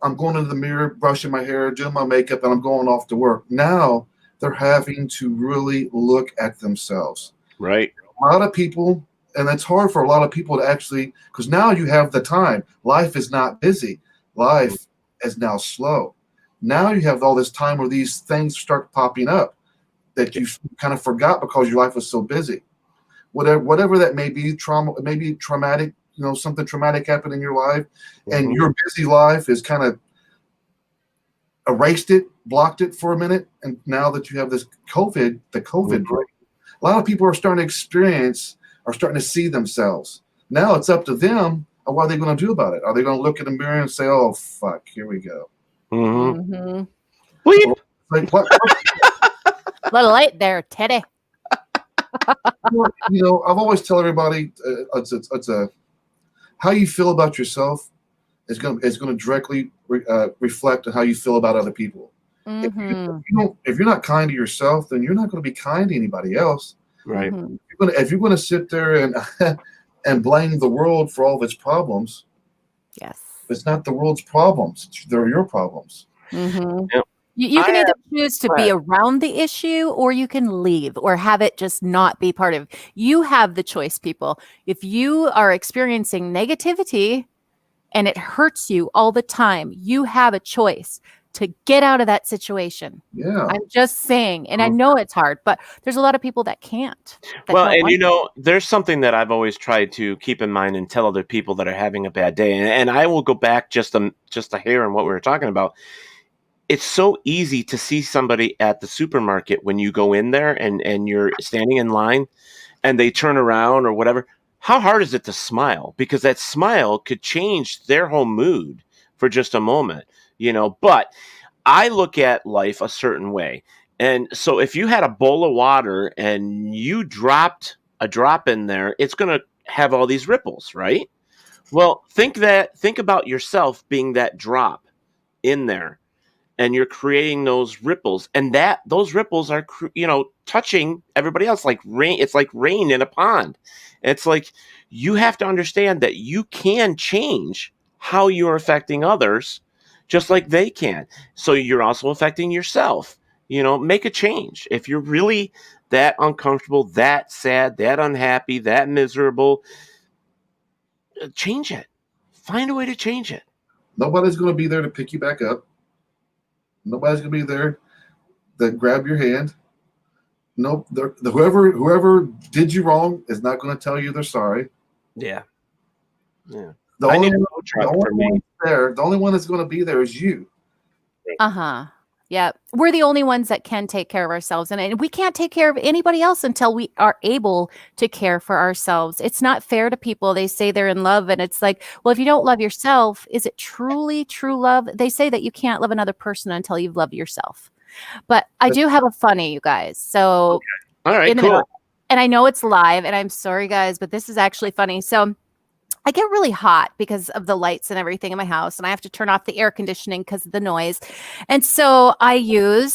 I'm going into the mirror, brushing my hair, doing my makeup, and I'm going off to work. Now they're having to really look at themselves. Right. A lot of people, and it's hard for a lot of people to actually, because now you have the time. Life is not busy. Life is now slow. Now you have all this time where these things start popping up that you kind of forgot because your life was so busy. Whatever that may be, trauma, maybe traumatic, something traumatic happened in your life, and your busy life is kind of erased it, blocked it for a minute, and now that you have this COVID, break, a lot of people are starting to see themselves. Now it's up to them. What are they going to do about it? Are they going to look in the mirror and say, "Oh, fuck, here we go"? Bleep. Like, what? Little late there, Teddy. I've always tell everybody, it's how you feel about yourself is going to directly reflect on how you feel about other people. If you're not kind to yourself, then you're not going to be kind to anybody else. Right. If you're going to sit there and blame the world for all of its problems, yes, it's not the world's problems; they're your problems. Yep. You can either choose to be around the issue, or you can leave, or have it just not be part of. You have the choice, people. If you are experiencing negativity and it hurts you all the time, you have a choice to get out of that situation. Yeah. I'm just saying, and I know it's hard, but there's a lot of people that can't. There's something that I've always tried to keep in mind and tell other people that are having a bad day, and I will go back just a hair on what we were talking about. It's so easy to see somebody at the supermarket when you go in there and you're standing in line and they turn around or whatever. How hard is it to smile? Because that smile could change their whole mood for just a moment, but I look at life a certain way. And so if you had a bowl of water and you dropped a drop in there, it's going to have all these ripples, right? Well, think about yourself being that drop in there. And you're creating those ripples, and those ripples are, touching everybody else like rain. It's like rain in a pond. It's like you have to understand that you can change how you're affecting others, just like they can. So you're also affecting yourself. Make a change. If you're really that uncomfortable, that sad, that unhappy, that miserable, change it. Find a way to change it. Nobody's going to be there to pick you back up. Nobody's going to be there to grab your hand. Nope. Whoever did you wrong is not going to tell you they're sorry. Yeah. Yeah. The only one that's going to be there is you. Yeah. We're the only ones that can take care of ourselves. And we can't take care of anybody else until we are able to care for ourselves. It's not fair to people. They say they're in love, and it's like, well, if you don't love yourself, is it truly true love? They say that you can't love another person until you've loved yourself. But I do have a funny, you guys. So, all right, cool. And I know it's live, and I'm sorry, guys, but this is actually funny. So I get really hot because of the lights and everything in my house, and I have to turn off the air conditioning because of the noise. And so they're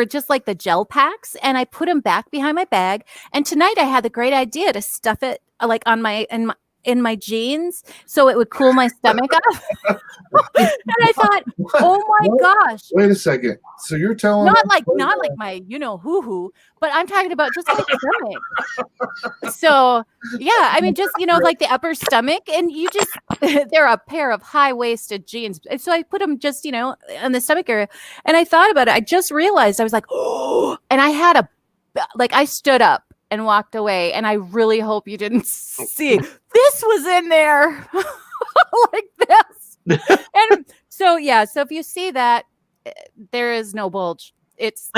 just like the gel packs, and I put them back behind my bag. And tonight I had the great idea to stuff it like in my jeans so it would cool my stomach off. And I thought, oh my gosh. Wait a second. So you're telling not like my hoo-hoo, but I'm talking about just my stomach. So yeah, I mean just like the upper stomach, and you just they're a pair of high-waisted jeans. And so I put them just in the stomach area, and I thought about it. I just realized I was like, oh, and I had I stood up and walked away, and I really hope you didn't see this was in there like this. And so if you see that, there is no bulge. It's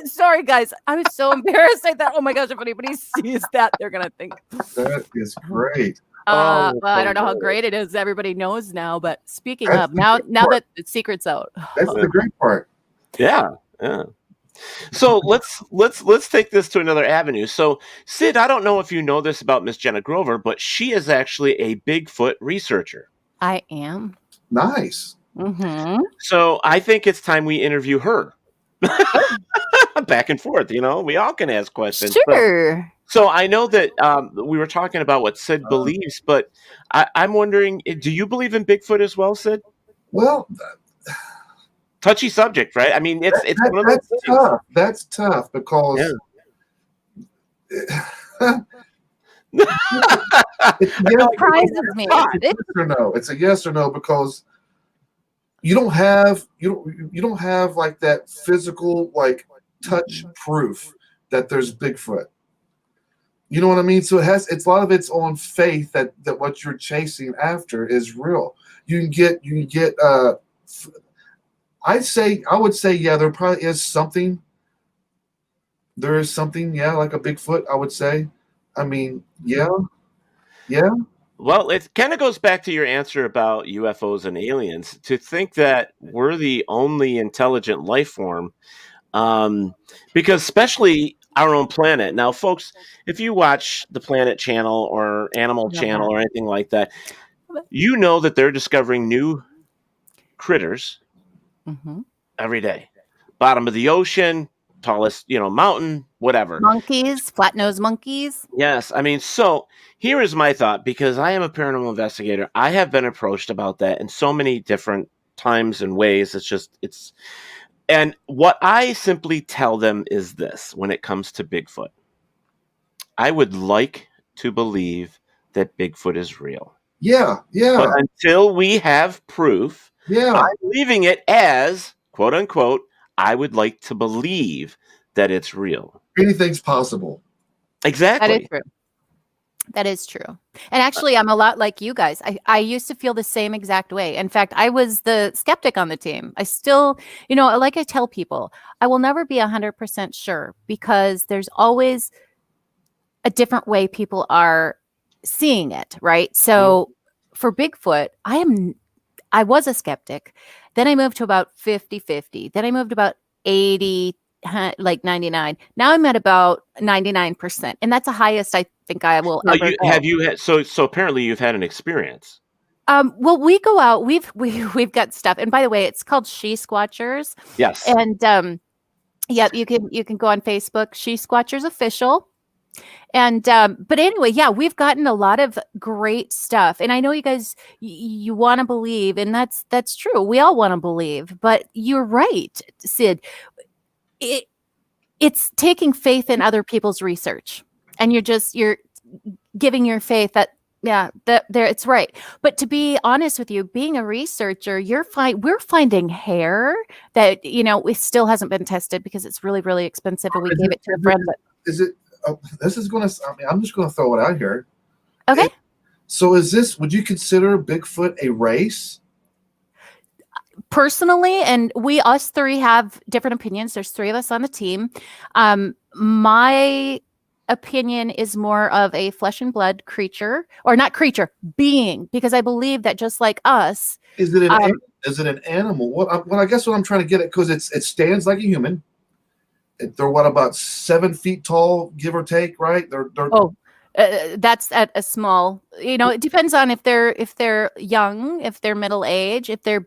sorry guys, I was so embarrassed. I thought, oh my gosh, if anybody sees that, they're gonna think that is great. Well, I don't know how great it is. Everybody knows now. But speaking of, now that the secret's out, that's the great part. Yeah. Yeah. So let's take this to another avenue. So Sid, I don't know if you know this about Miss Jenna Grover, but she is actually a Bigfoot researcher. I am. Nice. Mm-hmm. So I think it's time we interview her. Back and forth, we all can ask questions. Sure. So I know that we were talking about what Sid believes, but I'm wondering, do you believe in Bigfoot as well, Sid? Well, touchy subject, right? I mean, it's one of that's those tough. That's tough because surprises me. Yes or no. It's a yes or no because you don't have like that physical like touch proof that there's Bigfoot. You know what I mean? So it's a lot of it's on faith that what you're chasing after is real. You can get I would say yeah, there probably is something. There is something, yeah, like a Bigfoot, I would say. I mean, yeah. Well, it kind of goes back to your answer about UFOs and aliens. To think that we're the only intelligent life form, because especially our own planet. Now, folks, if you watch the Planet Channel or Animal Channel or anything like that, you know that they're discovering new critters every day. Bottom of the ocean, tallest, mountain, whatever. Monkeys, flat-nosed monkeys. Yes. I mean, so here is my thought, because I am a paranormal investigator. I have been approached about that in so many different times and ways. And what I simply tell them is this when it comes to Bigfoot. I would like to believe that Bigfoot is real. Yeah. But until we have proof, I'm leaving it as, quote unquote, I would like to believe that it's real. Anything's possible. Exactly. That is true. That is true. And actually, I'm a lot like you guys. I used to feel the same exact way. In fact, I was the skeptic on the team. I still, like I tell people, I will never be 100% sure because there's always a different way people are seeing it, right? So for Bigfoot, I was a skeptic. Then I moved to about 50-50. Then I moved about 80, like 99. Now I'm at about 99%. And that's the highest I think I will ever go. Have you had, so apparently you've had an experience. Well, we go out, we've got stuff. And by the way, it's called She Squatchers. Yes. And yeah, you can go on Facebook, She Squatchers Official. And but anyway, yeah, we've gotten a lot of great stuff. And I know you guys you want to believe, and that's true. We all want to believe, but you're right, Sid. It's taking faith in other people's research. And you're giving your faith that it's right. But to be honest with you, being a researcher, we're finding hair that it still hasn't been tested because it's really, really expensive, and we gave it to a friend. Is it? This is going to. I'm just going to throw it out here. Okay. So, would you consider Bigfoot a race? Personally, and us three have different opinions. There's three of us on the team. My opinion is more of a flesh and blood creature, or not creature, being, because I believe that just like us. Is it an animal? Well, I guess what I'm trying to get at, because it stands like a human. They're about 7 feet tall, give or take, right? That's at a small. It depends on if they're young, if they're middle age, if they're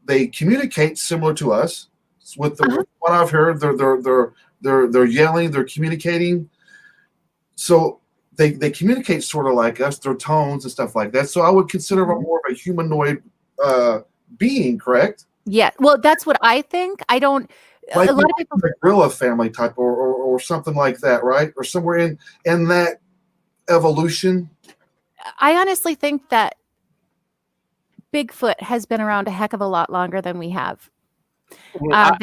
they communicate similar to us. With what I've heard, they're yelling, they're communicating. So they communicate sort of like us, their tones and stuff like that. So I would consider them more of a humanoid being, correct? Yeah. Well, that's what I think. I don't. Like a lot of people, the gorilla family type, or something like that, right? Or somewhere in that evolution. I honestly think that Bigfoot has been around a heck of a lot longer than we have. I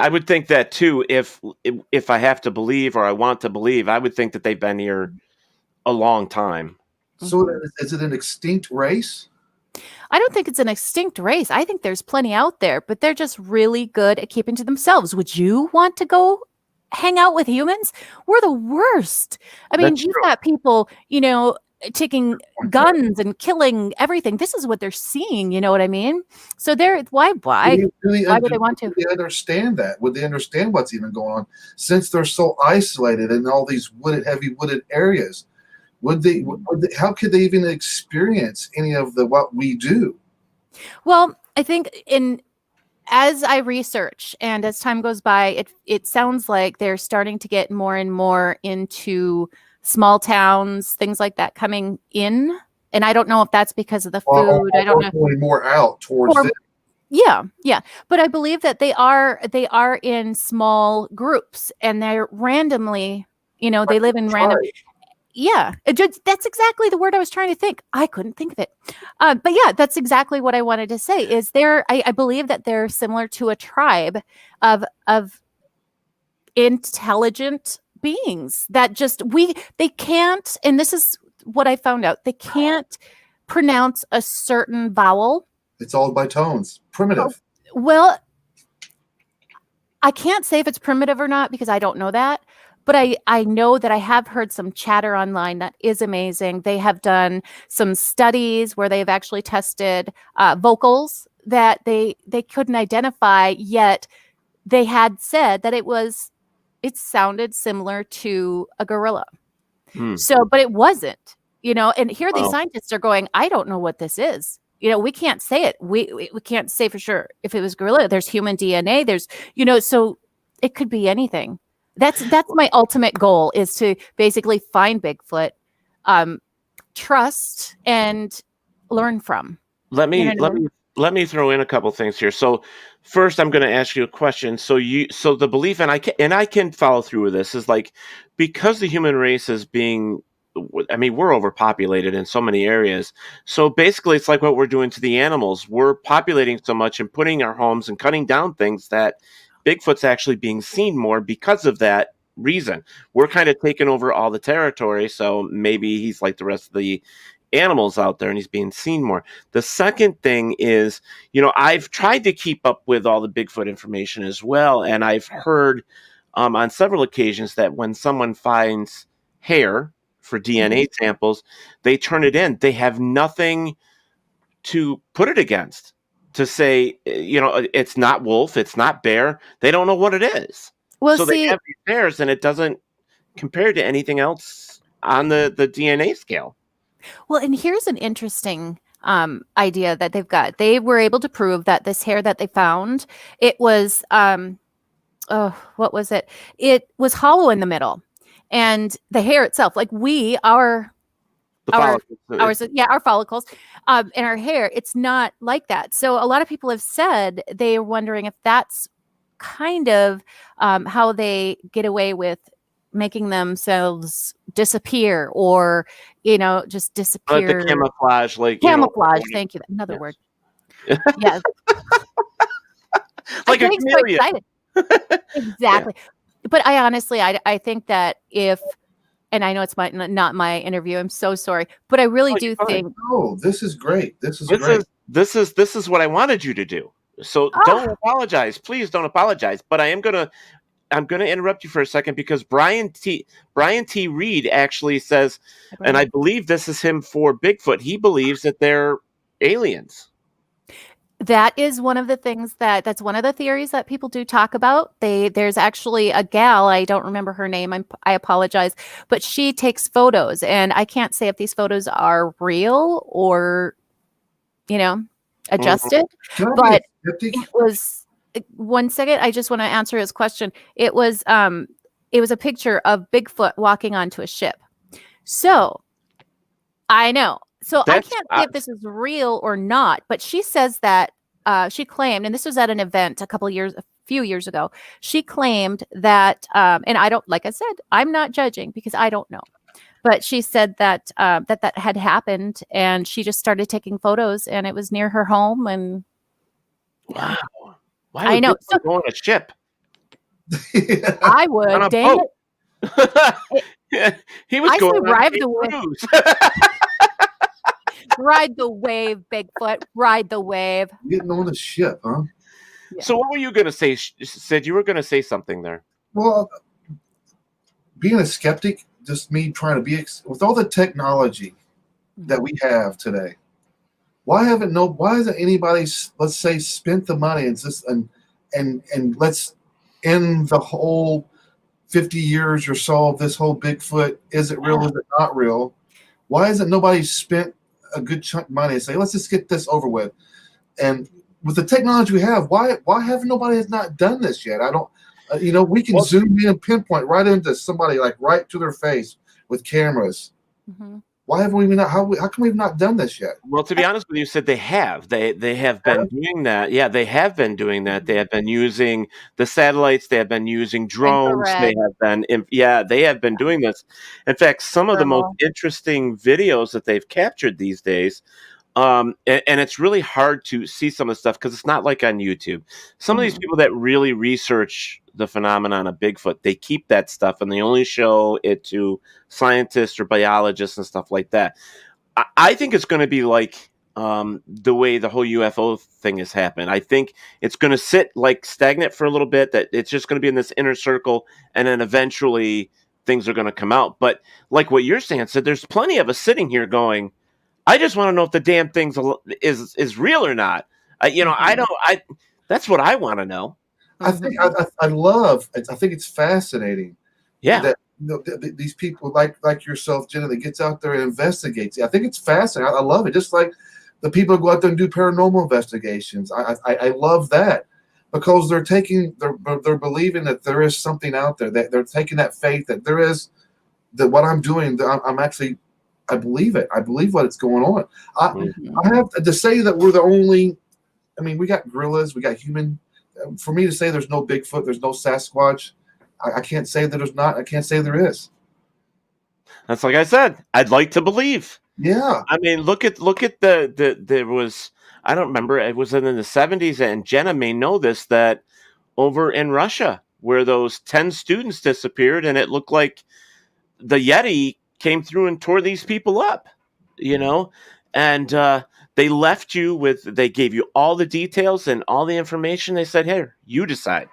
would think that too. If I have to believe, or I want to believe, I would think that they've been here a long time. So is it an extinct race? I don't think it's an extinct race. I think there's plenty out there, but they're just really good at keeping to themselves. Would you want to go hang out with humans? We're the worst. I mean, you've got people, taking guns and killing everything. This is what they're seeing. You know what I mean? So why would they want to? Would they understand that? Would they understand what's even going on since they're so isolated in all these heavy wooded areas? How could they even experience any of what we do? Well, I think as I research and as time goes by, it sounds like they're starting to get more and more into small towns, things like that coming in. And I don't know if that's because of the food. I don't know. Going more out towards them. Yeah. But I believe that they are in small groups and they're randomly, they live in random. Yeah, that's exactly the word I was trying to think. I couldn't think of it. But yeah, that's exactly what I wanted to say is I believe that they're similar to a tribe of intelligent beings that they can't, and this is what I found out, they can't pronounce a certain vowel. It's all by tones. Primitive. Well, I can't say if it's primitive or not because I don't know that. But I know that I have heard some chatter online that is amazing. They have done some studies where they've actually tested vocals that they couldn't identify, yet they had said that it sounded similar to a gorilla. So, but it wasn't, and here these scientists are going, I don't know what this is. We can't say it. We can't say for sure if it was gorilla. There's human DNA. There's, so it could be anything. That's my ultimate goal is to basically find Bigfoot, trust and learn from. Let me throw in a couple things here. So first, I'm going to ask you a question. So the belief, and I can follow through with this, is like because the human race is being, we're overpopulated in so many areas. So basically, it's like what we're doing to the animals. We're populating so much and putting our homes and cutting down things that Bigfoot's actually being seen more because of that reason. We're kind of taking over all the territory, so maybe he's like the rest of the animals out there and he's being seen more. The second thing is, I've tried to keep up with all the Bigfoot information as well, and I've heard on several occasions that when someone finds hair for DNA samples, they turn it in. They have nothing to put it against. To say, it's not wolf, it's not bear. They don't know what it is. Well, so they have these hairs, and it doesn't compare to anything else on the DNA scale. Well, and here's an interesting idea that they've got. They were able to prove that this hair that they found, it was, what was it? It was hollow in the middle. And the hair itself, like our follicles in our hair, it's not like that. So a lot of people have said they're wondering if that's kind of how they get away with making themselves disappear or, just disappear. Like the camouflage. Camouflage, thank you. Another word. Yes. Like a chameleon. Exactly. Yeah. But I honestly, I think that and I know it's not my interview. I'm so sorry, but I really do think. Oh, this is great. This is great. This is what I wanted you to do. So don't apologize. Please don't apologize. But I'm gonna interrupt you for a second because Brian T. Reed actually says, and I believe this is him for Bigfoot. He believes that they're aliens. That is one of the things that's one of the theories that people do talk about. There's actually a gal, I don't remember her name, I apologize, but she takes photos, and I can't say if these photos are real or, adjusted. But it was, one second, I just want to answer his question. It was a picture of Bigfoot walking onto a ship. So I know. So I can't say if this is real or not, but she says that she claimed, and this was at an event a few years ago, she claimed that, and I don't, like I said, I'm not judging because I don't know, but she said that that had happened, and she just started taking photos, and it was near her home, and wow, why I know. So, go on a ship. I would, dang it. He was going on ride the wave. Ride the wave, Bigfoot. Ride the wave. Getting on a ship, huh? Yeah. So what were you going to say? Sid, you were going to say something there. Well, being a skeptic, just me trying to be, with all the technology that we have today. Why hasn't anybody, let's say, spent the money and let's end the whole 50 years or so of this whole Bigfoot? Is it real? Is it not real? Why hasn't nobody spent a good chunk of money and say, let's just get this over with? And with the technology we have, why haven't nobody has not done this yet? I don't, we can zoom in and pinpoint right into somebody, like right to their face with cameras. Mm-hmm. Why haven't we not? How come we've not done this yet? Well, to be honest with you, said they have. They have been doing that. Yeah, they have been doing that. They have been using the satellites. They have been using drones. Infrared. They have been doing this. In fact, some of the most interesting videos that they've captured these days. And it's really hard to see some of the stuff because it's not like on YouTube. Some of these people that really research the phenomenon of Bigfoot, they keep that stuff and they only show it to scientists or biologists and stuff like that. I think it's going to be like the way the whole UFO thing has happened. I think it's going to sit like stagnant for a little bit, that it's just going to be in this inner circle, and then eventually things are going to come out. But like what you're saying, Sid, there's plenty of us sitting here going, I just want to know if the damn thing is real or not. That's what I want to know. I think I think it's fascinating. Yeah. That these people like yourself, Jenna, that gets out there and investigates. I think it's fascinating. I love it. Just like the people who go out there and do paranormal investigations. I love that, because they're believing that there is something out there, that they're taking that faith that there is, that what I'm doing, I believe it. I believe what is going on. I have to say that we're the only. I mean, we got gorillas, we got human. For me to say there's no Bigfoot, there's no Sasquatch, I can't say that there's not. I can't say there is. That's like I said. I'd like to believe. Yeah. I mean, look at there was, I don't remember, it was in the 70s, and Jenna may know this, that over in Russia where those 10 students disappeared, and it looked like the Yeti came through and tore these people up, and they left you with, they gave you all the details and all the information. They said, here, you decide,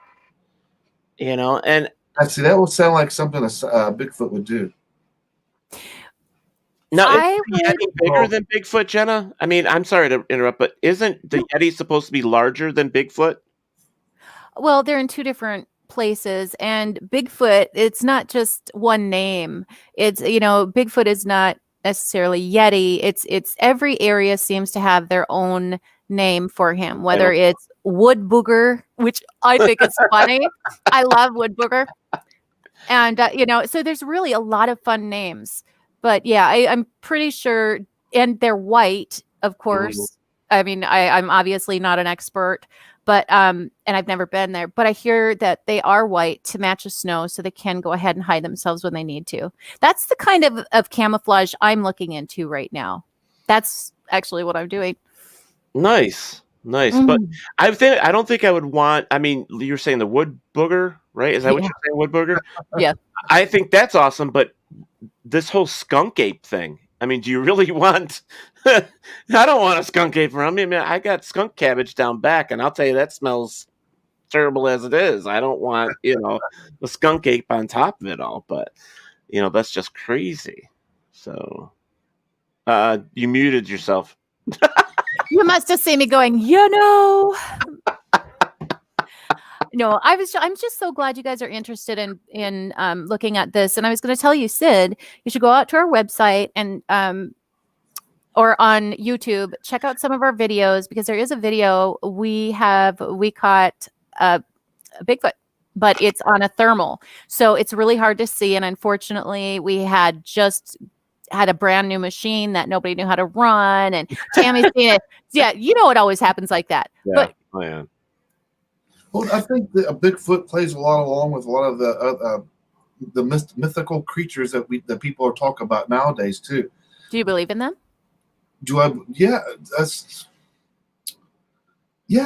and I see that would sound like something a Bigfoot would do. Now, is the Yeti bigger than Bigfoot, Jenna? I mean, I'm sorry to interrupt, but isn't the Yeti supposed to be larger than Bigfoot? Well, they're in two different places, and Bigfoot, it's not just one name. It's, Bigfoot is not necessarily Yeti. It's every area seems to have their own name for him, whether it's wood booger, which I think is funny. I love wood booger. And, so there's really a lot of fun names. But yeah, I'm pretty sure, and they're white, of course. Mm-hmm. I mean, I'm obviously not an expert, but and I've never been there. But I hear that they are white to match the snow, so they can go ahead and hide themselves when they need to. That's the kind of camouflage I'm looking into right now. That's actually what I'm doing. Nice. Mm-hmm. But I don't think I would want. I mean, you're saying the wood booger, right? Is that what you're saying, wood booger? Yeah. I think that's awesome, but this whole skunk ape thing. I mean, do you really want? I don't want a skunk ape around me. I mean, I got skunk cabbage down back, and I'll tell you that smells terrible as it is. I don't want the skunk ape on top of it all. But that's just crazy. So, you muted yourself. You must have seen me going, No, I'm just so glad you guys are interested in looking at this. And I was going to tell you, Sid, you should go out to our website and or on YouTube, check out some of our videos, because there is a video we caught a Bigfoot, but it's on a thermal, so it's really hard to see. And unfortunately, we had a brand new machine that nobody knew how to run, and Tammy's seen it. Yeah, it always happens like that. Yeah. But yeah. Well, I think that a Bigfoot plays a lot along with a lot of the mythical creatures that people are talking about nowadays too. Do you believe in them? Do I? Yeah,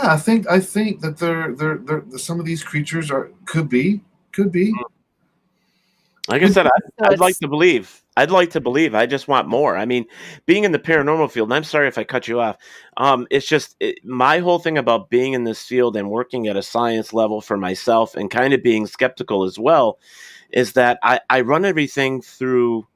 I think that they're some of these creatures could be. Like I said, I'd like to believe. I just want more. I mean, being in the paranormal field, and I'm sorry if I cut you off. It's just my whole thing about being in this field and working at a science level for myself, and kind of being skeptical as well, is that I run everything through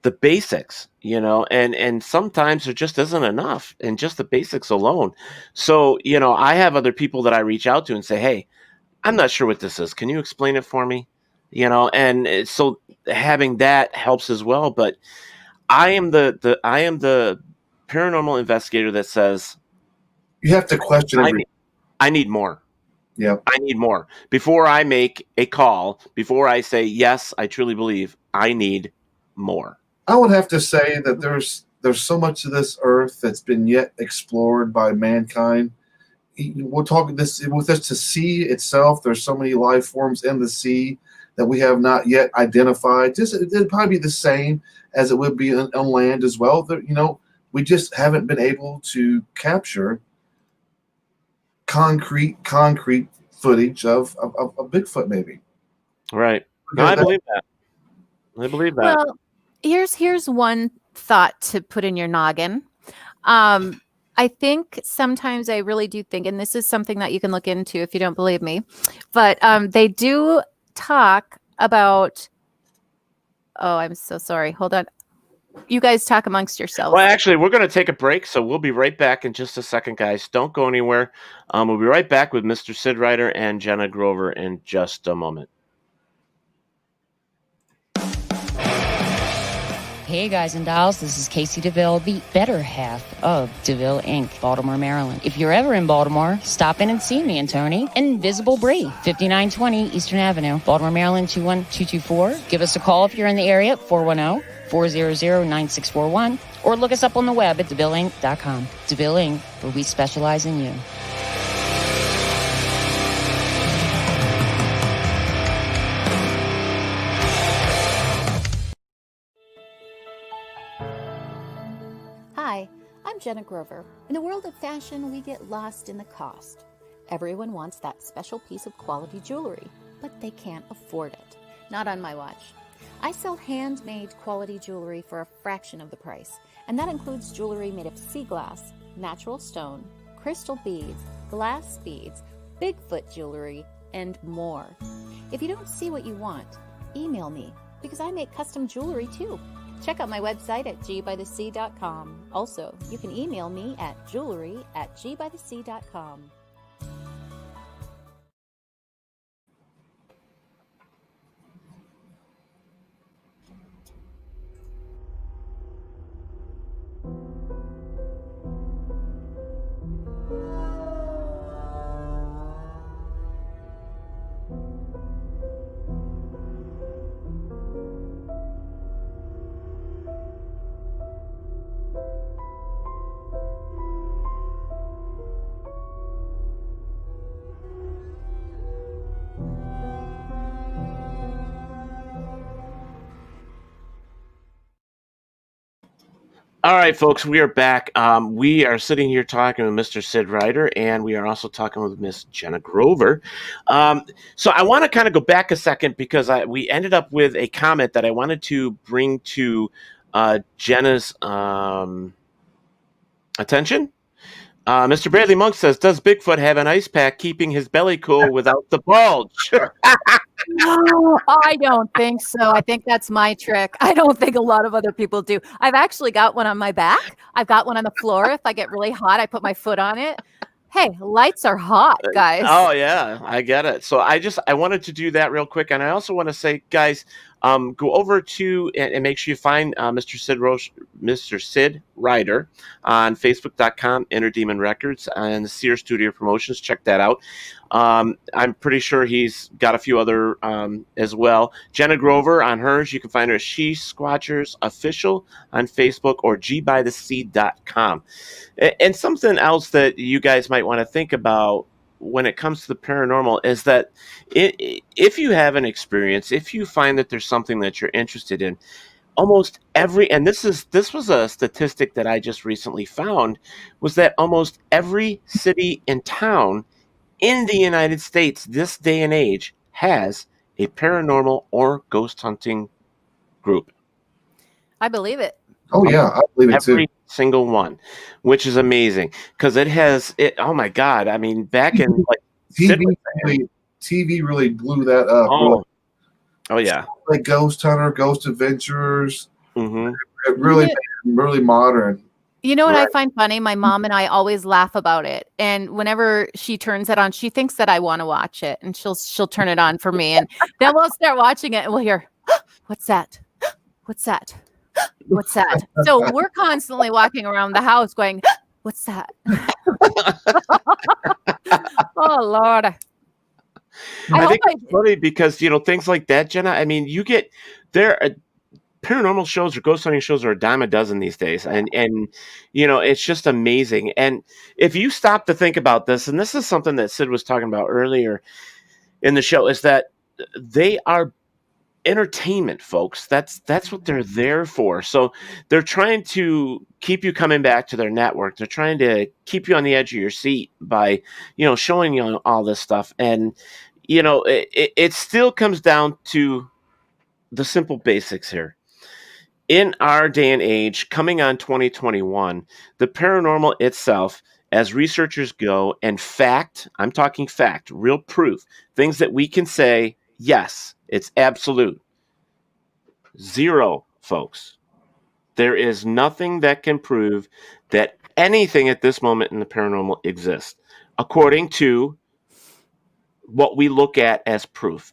the basics, and sometimes there just isn't enough in just the basics alone. So, I have other people that I reach out to and say, hey, I'm not sure what this is. Can you explain it for me? So having that helps as well. But I am the paranormal investigator that says you have to question everything. I need more. Yeah. I need more. Before I make a call, before I say, yes, I truly believe, I need more. I would have to say that there's so much of this earth that's been yet explored by mankind. We'll talk this with us to sea itself. There's so many life forms in the sea that we have not yet identified. It'd probably be the same as it would be on land as well. We just haven't been able to capture concrete footage of Bigfoot, maybe. Right. No, I believe that. Well, here's one thought to put in your noggin. I think sometimes I really do think, and this is something that you can look into if you don't believe me, but they do talk about. Oh, I'm so sorry. Hold on. You guys talk amongst yourselves. Well, actually, we're going to take a break, so we'll be right back in just a second, guys. Don't go anywhere. We'll be right back with Mr. Sid Ryder and Jenna Grover in just a moment. Hey guys and dolls, this is Casey DeVille, the better half of DeVille Inc., Baltimore, Maryland. If you're ever in Baltimore, stop in and see me and Tony. Invisible Bree, 5920 Eastern Avenue, Baltimore, Maryland, 21224. Give us a call if you're in the area, 410-400-9641, or look us up on the web at DeVilleInc.com. DeVille Inc., where we specialize in you. Hi, I'm Jenna Grover. In the world of fashion, we get lost in the cost. Everyone wants that special piece of quality jewelry, but they can't afford it. Not on my watch. I sell handmade quality jewelry for a fraction of the price, and that includes jewelry made of sea glass, natural stone, crystal beads, glass beads, Bigfoot jewelry, and more. If you don't see what you want, email me, because I make custom jewelry too. Check out my website at gbythesea.com. Also, you can email me at jewelry@gbythesea.com. All right, folks, we are back. We are sitting here talking with Mr. Sid Ryder, and we are also talking with Miss Jenna Grover. So I want to kind of go back a second because we ended up with a comment that I wanted to bring to Jenna's attention. Mr. Bradley Monk says, does Bigfoot have an ice pack keeping his belly cool without the bulge? No, I don't think so. I think that's my trick. I don't think a lot of other people do. I've actually got one on my back. I've got one on the floor. If I get really hot, I put my foot on it. Hey, lights are hot, guys. Oh, yeah, I get it. So I wanted to do that real quick. And I also want to say, guys, go over to and make sure you find Mr. Sid Ryder on Facebook.com, Inner Demon Records, and the Sears Studio Promotions. Check that out. I'm pretty sure he's got a few other as well. Jenna Grover on hers, you can find her at She Squatchers Official on Facebook or gbythesea.com. And something else that you guys might want to think about when it comes to the paranormal is that if you have an experience, if you find that there's something that you're interested in, almost every, and this was a statistic that I just recently found, was that almost every city and town in the United States this day and age has a paranormal or ghost hunting group. I believe it. Oh yeah, I believe it too. Every single one, which is amazing because it has it. Oh my God! I mean, back in like TV really blew that up. Oh yeah, like Ghost Hunter, Ghost Adventures. Mm-hmm. It really, really modern. You know what I find funny? My mom and I always laugh about it. And whenever she turns it on, she thinks that I want to watch it, and she'll turn it on for me. And then we'll start watching it and we'll hear, what's that? What's that? What's that? So we're constantly walking around the house going, what's that? Oh, Lord. I think it's funny because, things like that, Jenna, I mean, you get paranormal shows or ghost hunting shows are a dime a dozen these days. And it's just amazing. And if you stop to think about this, and this is something that Sid was talking about earlier in the show, is that they are entertainment, folks. That's what they're there for. So they're trying to keep you coming back to their network. They're trying to keep you on the edge of your seat by, showing you all this stuff. And, it still comes down to the simple basics here. In our day and age, coming on 2021, the paranormal itself, as researchers go, and fact, I'm talking fact, real proof, things that we can say, yes, it's absolute. Zero, folks. There is nothing that can prove that anything at this moment in the paranormal exists, according to what we look at as proof.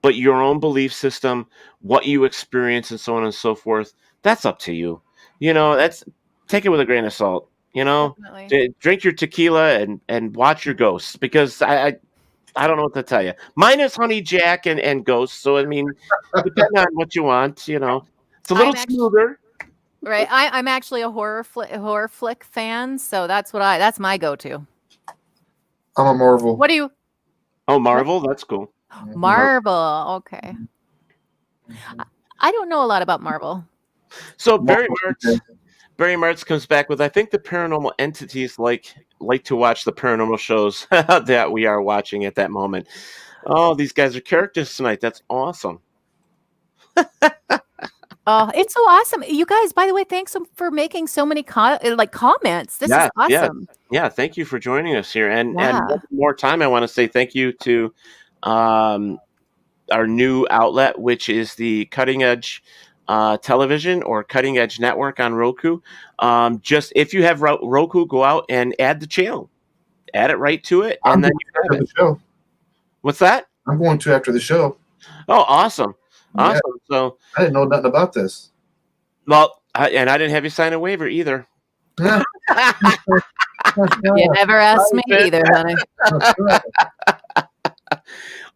But your own belief system, what you experience, and so on and so forth, that's up to you. That's take it with a grain of salt. Drink your tequila and watch your ghosts, because I don't know what to tell you. Mine is Honey Jack and ghosts. So I mean, depending on what you want, it's a little smoother. Right. I'm actually a horror flick fan, so that's my go-to. I'm a Marvel. What do you? Oh, Marvel, that's cool. Marvel, okay. I don't know a lot about Marvel. So Barry Martz comes back with, I think the paranormal entities like to watch the paranormal shows that we are watching at that moment. Oh, these guys are characters tonight. That's awesome. Oh, it's so awesome. You guys, by the way, thanks for making so many comments. This is awesome. Yeah, thank you for joining us here. And one more time, I want to say thank you to our new outlet, which is the Cutting Edge Television or Cutting Edge Network on Roku. Just if you have Roku, go out and add the channel. Add it right to it, and then you have it. The show. What's that? I'm going to after the show. Oh, awesome. Awesome. Yeah. So I didn't know nothing about this. Well, I didn't have you sign a waiver either. You never asked me either, honey.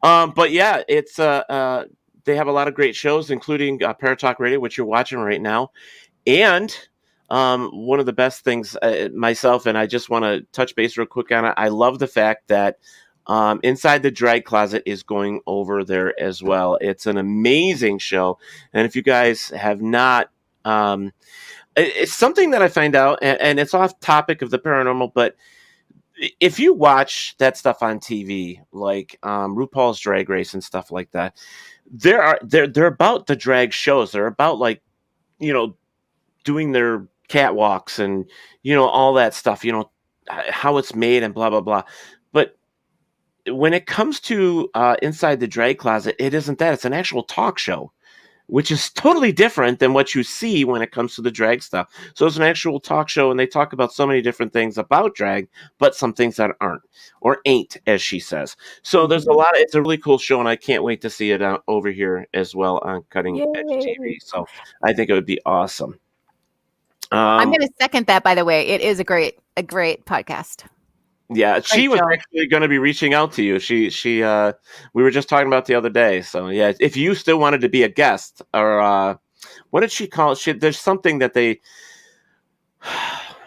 But yeah, it's they have a lot of great shows, including Paratalk Radio, which you're watching right now, and one of the best things myself, and I just want to touch base real quick on it. I love the fact that Inside the Drag Closet is going over there as well. It's an amazing show, and if you guys have not, it's something that I find out, and it's off topic of the paranormal, but if you watch that stuff on TV, like RuPaul's Drag Race and stuff like that, they're about the drag shows. They're about doing their catwalks and all that stuff. How it's made and blah blah blah. But when it comes to Inside the Drag Closet, it isn't that. It's an actual talk show, which is totally different than what you see when it comes to the drag stuff. So it's an actual talk show, and they talk about so many different things about drag, but some things that aren't or ain't, as she says. So there's it's a really cool show, and I can't wait to see it over here as well on Cutting Edge TV. So I think it would be awesome. I'm going to second that, by the way. It is a great podcast. Yeah, she was actually going to be reaching out to you. She we were just talking about the other day. So yeah, if you still wanted to be a guest, or what did she call it? There's something that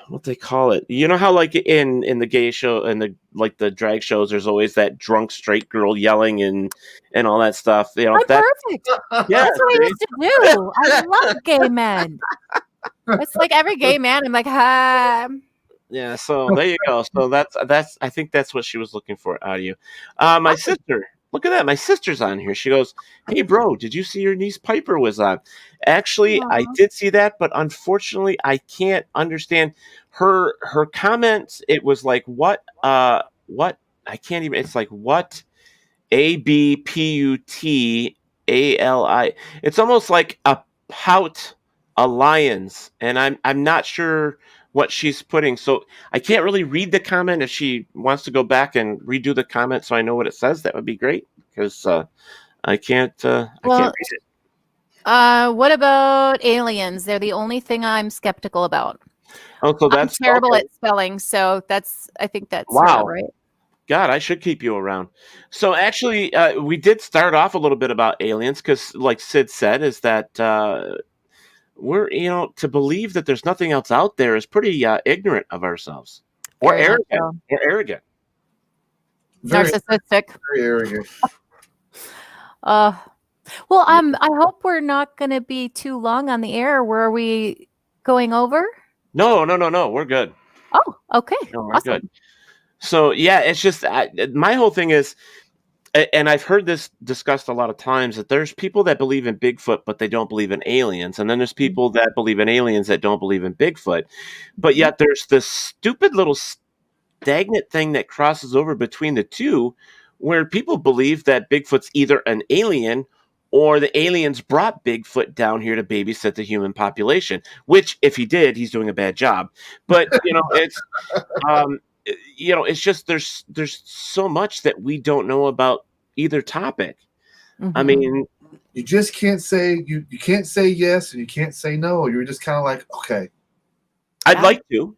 what they call it. You know how like in the gay show and the drag shows, there's always that drunk straight girl yelling and all that stuff. I'm perfect. Yeah, that's what I used to do. I love gay men. It's like every gay man. I'm like, hi. Yeah, so there you go. So that's I think that's what she was looking for out of you. My sister, look at that. My sister's on here. She goes, "Hey, bro, did you see your niece Piper was on?" Actually, I did see that, but unfortunately, I can't understand her comments. It was like what I can't even. It's like what ABPUTALI. It's almost like a pout lions, and I'm not sure what she's putting. So I can't really read the comment. If she wants to go back and redo the comment so I know what it says, that would be great, because I can't read it. What about aliens? They're the only thing I'm skeptical about. Oh, so I'm that's terrible okay. at spelling, so I think that's Wow. sort of right. God, I should keep you around. So actually, we did start off a little bit about aliens because, like Sid said, is that we're, to believe that there's nothing else out there is pretty ignorant of ourselves, or Very much arrogant, so. or arrogant. Narcissistic. Very arrogant. Well, I hope we're not going to be too long on the air. Were we going over? No, we're good. Oh, okay. No, we're Awesome. good. So yeah, it's just my whole thing is, and I've heard this discussed a lot of times, that there's people that believe in Bigfoot but they don't believe in aliens, and then there's people that believe in aliens that don't believe in Bigfoot, but yet there's this stupid little stagnant thing that crosses over between the two, where people believe that Bigfoot's either an alien or the aliens brought Bigfoot down here to babysit the human population, which if he did, he's doing a bad job. But it's it's just there's so much that we don't know about either topic. I mean, you just can't say you can't say yes and you can't say no. You're just kind of like, okay. I'd like to.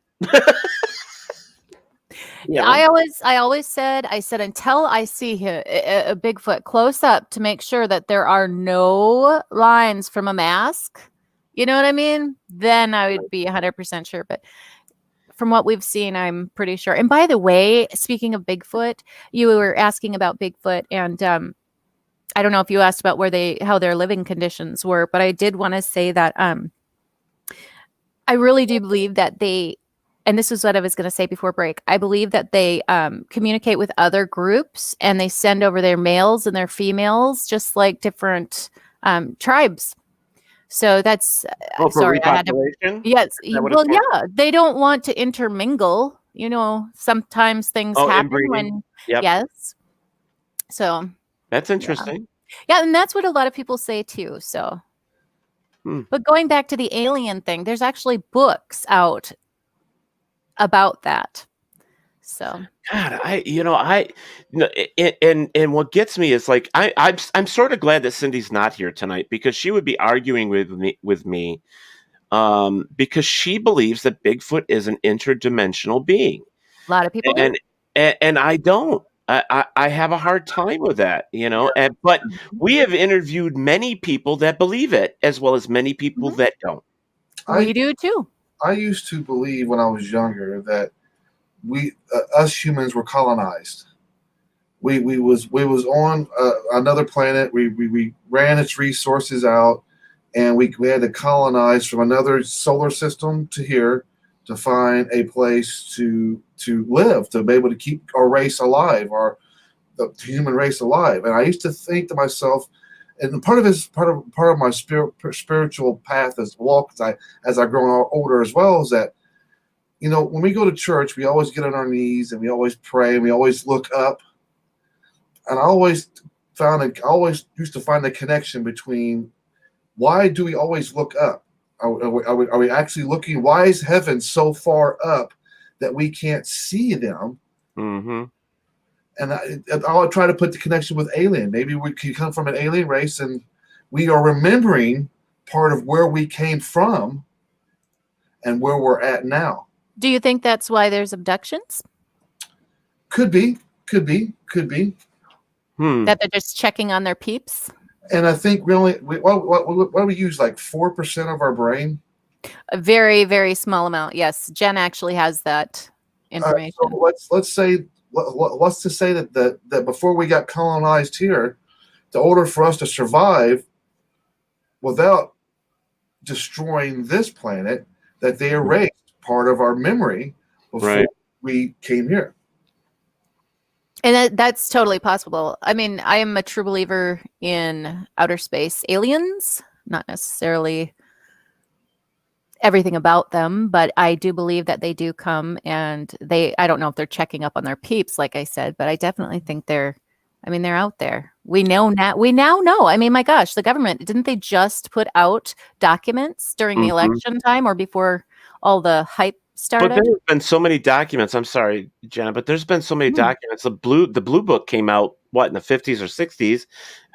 I always said until I see a Bigfoot close up to make sure that there are no lines from a mask, you know what I mean? Then I would be 100% sure. But from what we've seen, I'm pretty sure. And by the way, speaking of Bigfoot, you were asking about Bigfoot, and I don't know if you asked about how their living conditions were, but I did want to say that I really do believe that they, and this is what I was going to say before break, I believe that they communicate with other groups, and they send over their males and their females, just like different tribes. So that's sorry. I had to, yes. Well, yeah, they don't want to intermingle. Sometimes things happen when. Yep. Yes. So that's interesting. Yeah, and that's what a lot of people say too. So, but going back to the alien thing, there's actually books out about that. So God, and what gets me is like I'm sort of glad that Cindy's not here tonight, because she would be arguing with me because she believes that Bigfoot is an interdimensional being. A lot of people do. And I don't. I have a hard time with that, but we have interviewed many people that believe it, as well as many people that don't. We do too. I used to believe when I was younger that us humans were colonized. We was on another planet. We ran its resources out, and we had to colonize from another solar system to here to find a place to live, to be able to keep our race alive, the human race alive. And I used to think to myself, and part of my spiritual path as walk as I grow older as well, is that when we go to church, we always get on our knees and we always pray and we always look up. And I always used to find the connection between, why do we always look up? Are we actually looking? Why is heaven so far up that we can't see them? Mm-hmm. And I'll try to put the connection with alien. Maybe we could come from an alien race, and we are remembering part of where we came from and where we're at now. Do you think that's why there's abductions? Could be. That they're just checking on their peeps? And I think really, what do we use, like 4% of our brain? A very, very small amount. Yes, Jen actually has that information. So let's just say that before we got colonized here, in order for us to survive without destroying this planet, that they erased part of our memory before we came here. And that's totally possible. I mean, I am a true believer in outer space aliens, not necessarily everything about them, but I do believe that they do come, and I don't know if they're checking up on their peeps, like I said, but I definitely think they're I mean, they're out there. We know now. We now know. I mean, my gosh, the government, didn't they just put out documents during the election time or before all the hype But started? there's been so many documents. I'm sorry, Jenna, but there's been so many documents. The blue book came out in the 50s or 60s,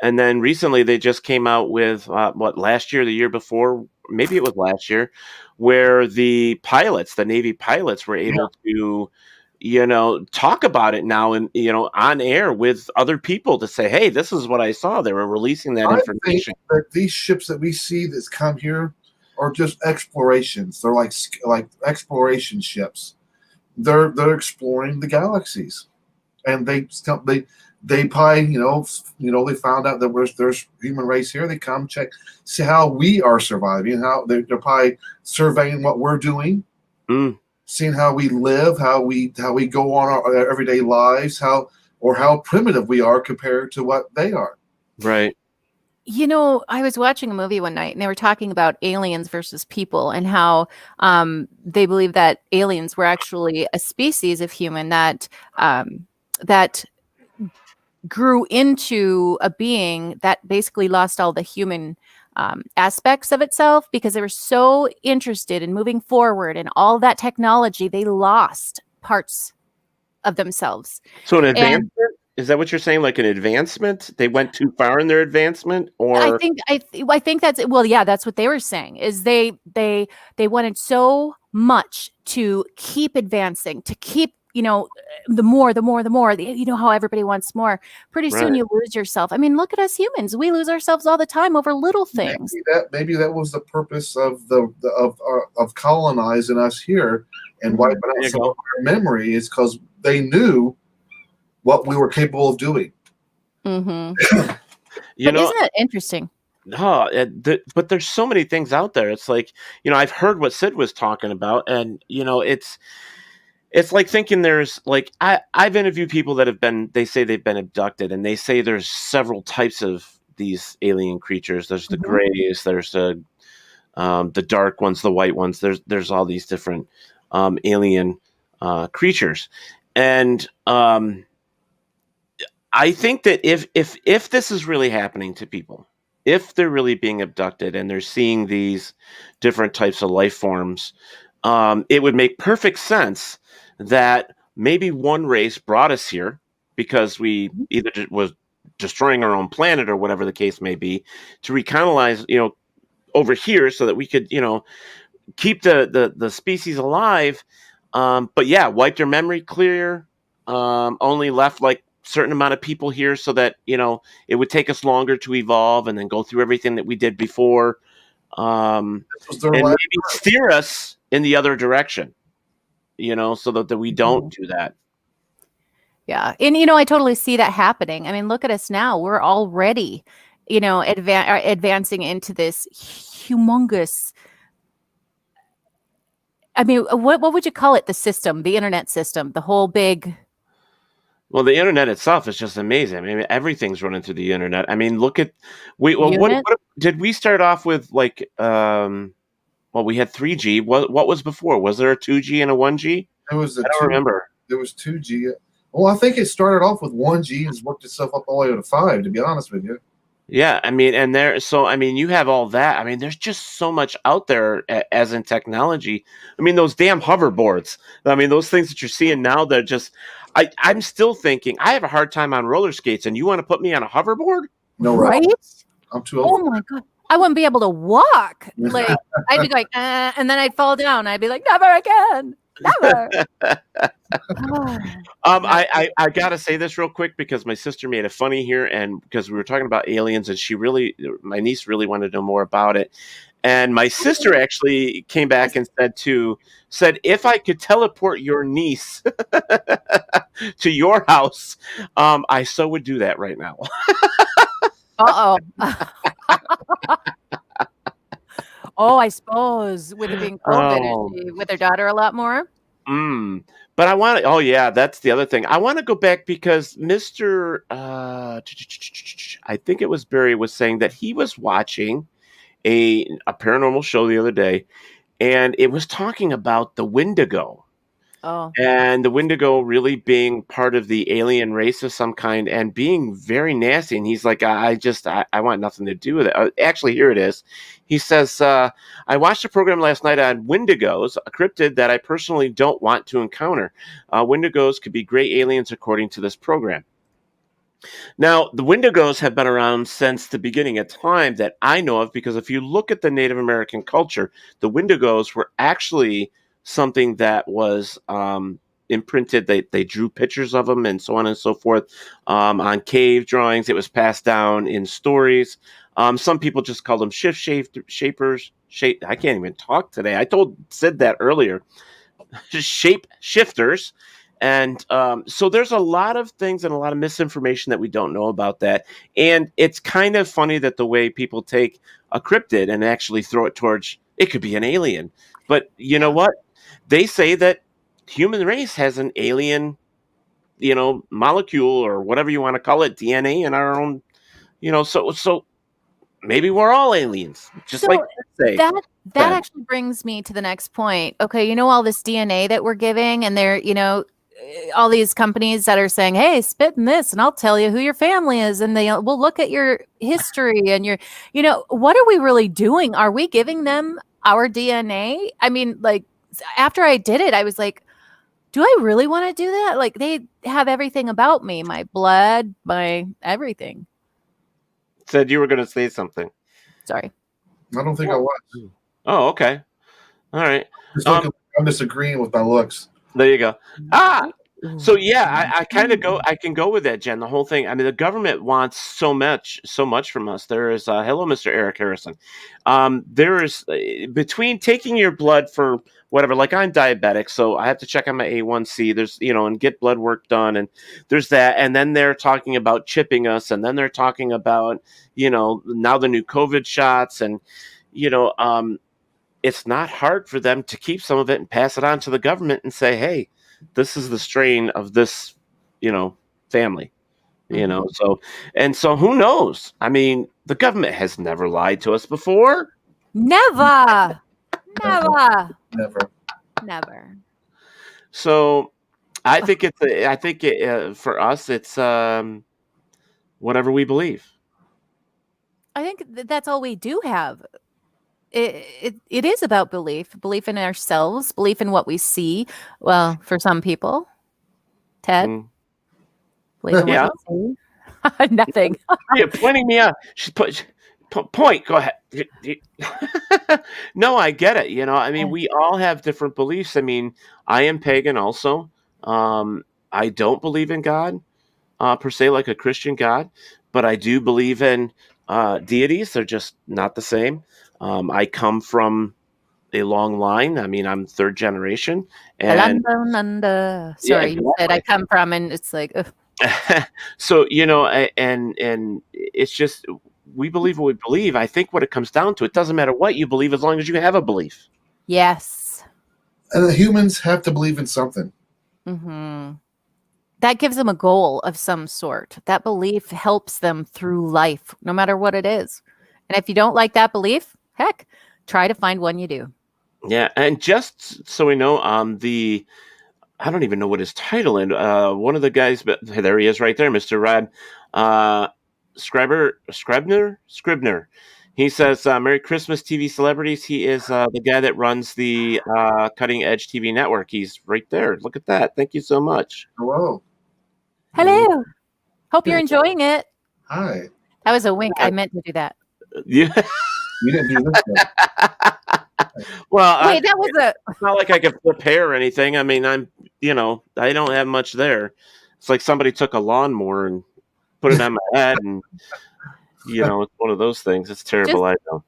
and then recently they just came out with last year, the year before, maybe it was last year, where the Navy pilots, were able to, talk about it now and on air with other people to say, hey, this is what I saw. They were releasing that information. I think that these ships that we see that's come here are just explorations. They're like exploration ships. They're exploring the galaxies, and they probably they found out that there's human race here. They come check, see how we are surviving, how they're probably surveying what we're doing, seeing how we live, how we go on our everyday lives, how primitive we are compared to what they are. Right. I was watching a movie one night and they were talking about aliens versus people and how they believe that aliens were actually a species of human that grew into a being that basically lost all the human aspects of itself because they were so interested in moving forward and all that technology, they lost parts of themselves. So an advancement? Is that what you're saying? Like an advancement? They went too far in their advancement, or I think that's that's what they were saying. Is they wanted so much to keep advancing, to keep the more. How everybody wants more. Pretty soon you lose yourself. I mean, look at us humans. We lose ourselves all the time over little things. Maybe that was the purpose of of colonizing us here and wiping out some of our memory, is because they knew what we were capable of doing. But isn't that interesting? No, but there's so many things out there. It's like, I've heard what Sid was talking about, and it's like thinking there's like I've interviewed people that they say they've been abducted, and they say there's several types of these alien creatures. There's the grays, there's the dark ones, the white ones. There's all these different alien creatures, and I think that if this is really happening to people, if they're really being abducted and they're seeing these different types of life forms, it would make perfect sense that maybe one race brought us here because we either was destroying our own planet or whatever the case may be, to recolonize, over here so that we could, keep the species alive. But yeah, wipe their memory clear, only left like certain amount of people here so that it would take us longer to evolve and then go through everything that we did before, and maybe steer us in the other direction, so that we don't do that. Yeah, and I totally see that happening. I mean, look at us now. We're already advancing into this humongous, I mean, what would you call it? The system, the internet system, the whole big. Well, the internet itself is just amazing. I mean, everything's running through the internet. I mean, look at what did we start off with? Like, we had 3G. What was before? Was there a 2G and a 1G? It was. I don't remember. There was 2G. Well, I think it started off with 1G and has worked itself up all the way to 5. To be honest with you. Yeah, I mean, you have all that. I mean, there's just so much out there as in technology. I mean, those damn hoverboards. I mean, those things that you're seeing now, they're just. I'm still thinking I have a hard time on roller skates, and you want to put me on a hoverboard? No, right? I'm too old. Oh my god, I wouldn't be able to walk. Like I'd be like, and then I'd fall down. I'd be like, never again, never. I gotta say this real quick because my sister made it funny here, and because we were talking about aliens, and my niece really wanted to know more about it. And my sister actually came back and said, if I could teleport your niece to your house, I so would do that right now. Oh, I suppose with it being COVID, is she with her daughter a lot more? But I want to. Oh yeah, that's the other thing. I want to go back because Mr. I think it was Barry was saying that he was watching a paranormal show the other day, and it was talking about the Wendigo. Oh. And the Wendigo really being part of the alien race of some kind and being very nasty. And he's like, I want nothing to do with it. Actually, here it is. He says, I watched a program last night on Wendigos, a cryptid that I personally don't want to encounter. Wendigos could be gray aliens according to this program. Now, the Wendigos have been around since the beginning of time that I know of, because if you look at the Native American culture, the Wendigos were actually something that was imprinted. They drew pictures of them and so on and so forth on cave drawings. It was passed down in stories. Some people just called them shapers. I can't even talk today. I told Sid that earlier. Shape shifters. And so there's a lot of things and a lot of misinformation that we don't know about that. And it's kind of funny that the way people take a cryptid and actually throw it towards, it could be an alien. But you know what? They say that human race has an alien, molecule or whatever you want to call it, DNA in our own, so maybe we're all aliens, just like they say. That actually brings me to the next point. Okay, all this DNA that we're giving, and they're, all these companies that are saying, hey, spit in this and I'll tell you who your family is. And we'll look at your history and your, what are we really doing? Are we giving them our DNA? I mean, like, after I did it, I was like, do I really want to do that? Like, they have everything about me, my blood, my everything. Said you were going to say something. Sorry. I don't think I was. Oh, okay. All right. I'm disagreeing with my looks. There you go. So yeah, I can go with that, Jen. The whole thing. I mean, the government wants so much from us. There is hello, Mr. Eric Harrison. There is between taking your blood for whatever. Like, I'm diabetic, so I have to check on my A1C. There's and get blood work done, and there's that. And then they're talking about chipping us, and then they're talking about now the new COVID shots, and it's not hard for them to keep some of it and pass it on to the government and say, hey, this is the strain of this, family, So who knows? I mean, the government has never lied to us before. Never. So I think for us, it's whatever we believe. I think that's all we do have. It is about belief in ourselves, belief in what we see. Well, for some people, Ted, believe in what we see. Nothing. You're pointing me out. Point. Go ahead. No, I get it. I mean, we all have different beliefs. I mean, I am pagan also. I don't believe in God per se, like a Christian God, but I do believe in deities. They're just not the same. I come from a long line. I mean, I'm third generation. And Sorry, yeah, you said I come from, and it's like, so and it's just we believe what we believe. I think what it comes down to, it doesn't matter what you believe as long as you have a belief. Yes. And the humans have to believe in something. Mm-hmm. That gives them a goal of some sort. That belief helps them through life, no matter what it is. And if you don't like that belief, heck, try to find one you do. Yeah, and just so we know, I don't even know what his title is. One of the guys, but there he is right there, Mr. Rod Scribner. He says, Merry Christmas, TV celebrities. He is the guy that runs the Cutting Edge TV network. He's right there. Look at that. Thank you so much. Hello. Hello. Hope you're enjoying it. Hi. That was a wink. I meant to do that. Yeah. You didn't do this yet. Well, wait, that was it's not like I could flip hair or anything. I mean, I don't have much there. It's like somebody took a lawnmower and put it on my head, and it's one of those things. It's terrible. I know.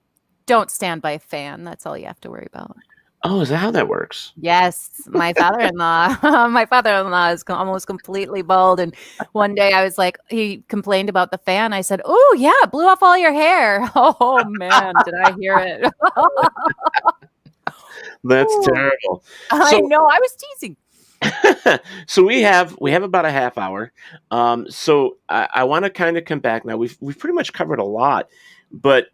Don't stand by a fan. That's all you have to worry about. Oh, is that how that works? Yes, my father-in-law is almost completely bald, and one day I was like, he complained about the fan. I said, "Oh yeah, it blew off all your hair." Oh man, did I hear it? That's terrible. I know. I was teasing. So we have about a half hour. So I want to kind of come back now. We've pretty much covered a lot, but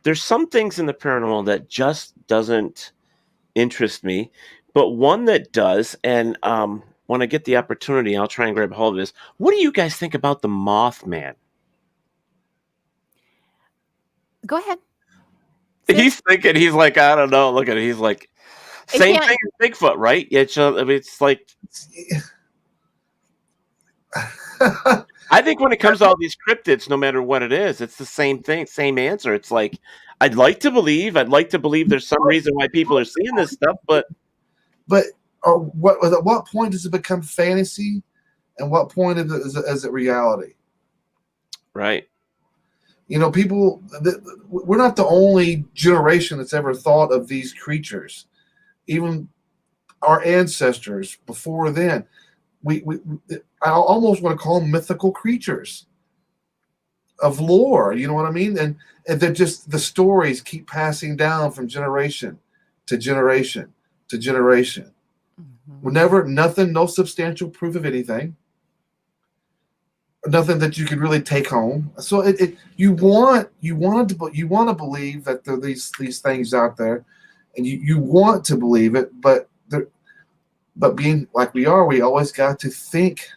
there's some things in the paranormal that just doesn't interest me but one that does, and when I get the opportunity, I'll try and grab a hold of this. What do you guys think about the Mothman? Go ahead. He's thinking, he's like, I don't know. Look at it. He's like, same thing as Bigfoot, right? It's like, I think when it comes to all these cryptids, no matter what it is, it's the same thing, same answer. It's like, I'd like to believe there's some reason why people are seeing this stuff, but at what point does it become fantasy, and what point is it reality? Right. You know, we're not the only generation that's ever thought of these creatures. Even our ancestors before then, I almost want to call them mythical creatures of lore. You know what I mean? And they're just, the stories keep passing down from generation to generation to generation. No substantial proof of anything. Nothing that you could really take home. So you want to believe that there are these things out there, and you want to believe it, but being like we are, we always got to think.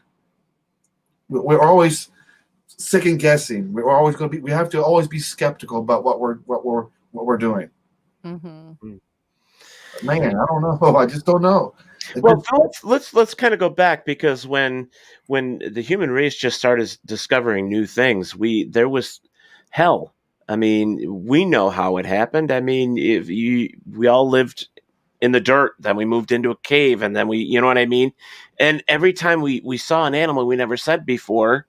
We're always second guessing. We're always going to be. We have to always be skeptical about what we're doing. Mm-hmm. Man, I don't know. I just don't know. Well, let's kind of go back, because when the human race just started discovering new things, there was hell. I mean, we know how it happened. I mean, we all lived in the dirt, then we moved into a cave, and then you know what I mean? And every time we saw an animal we never saw before,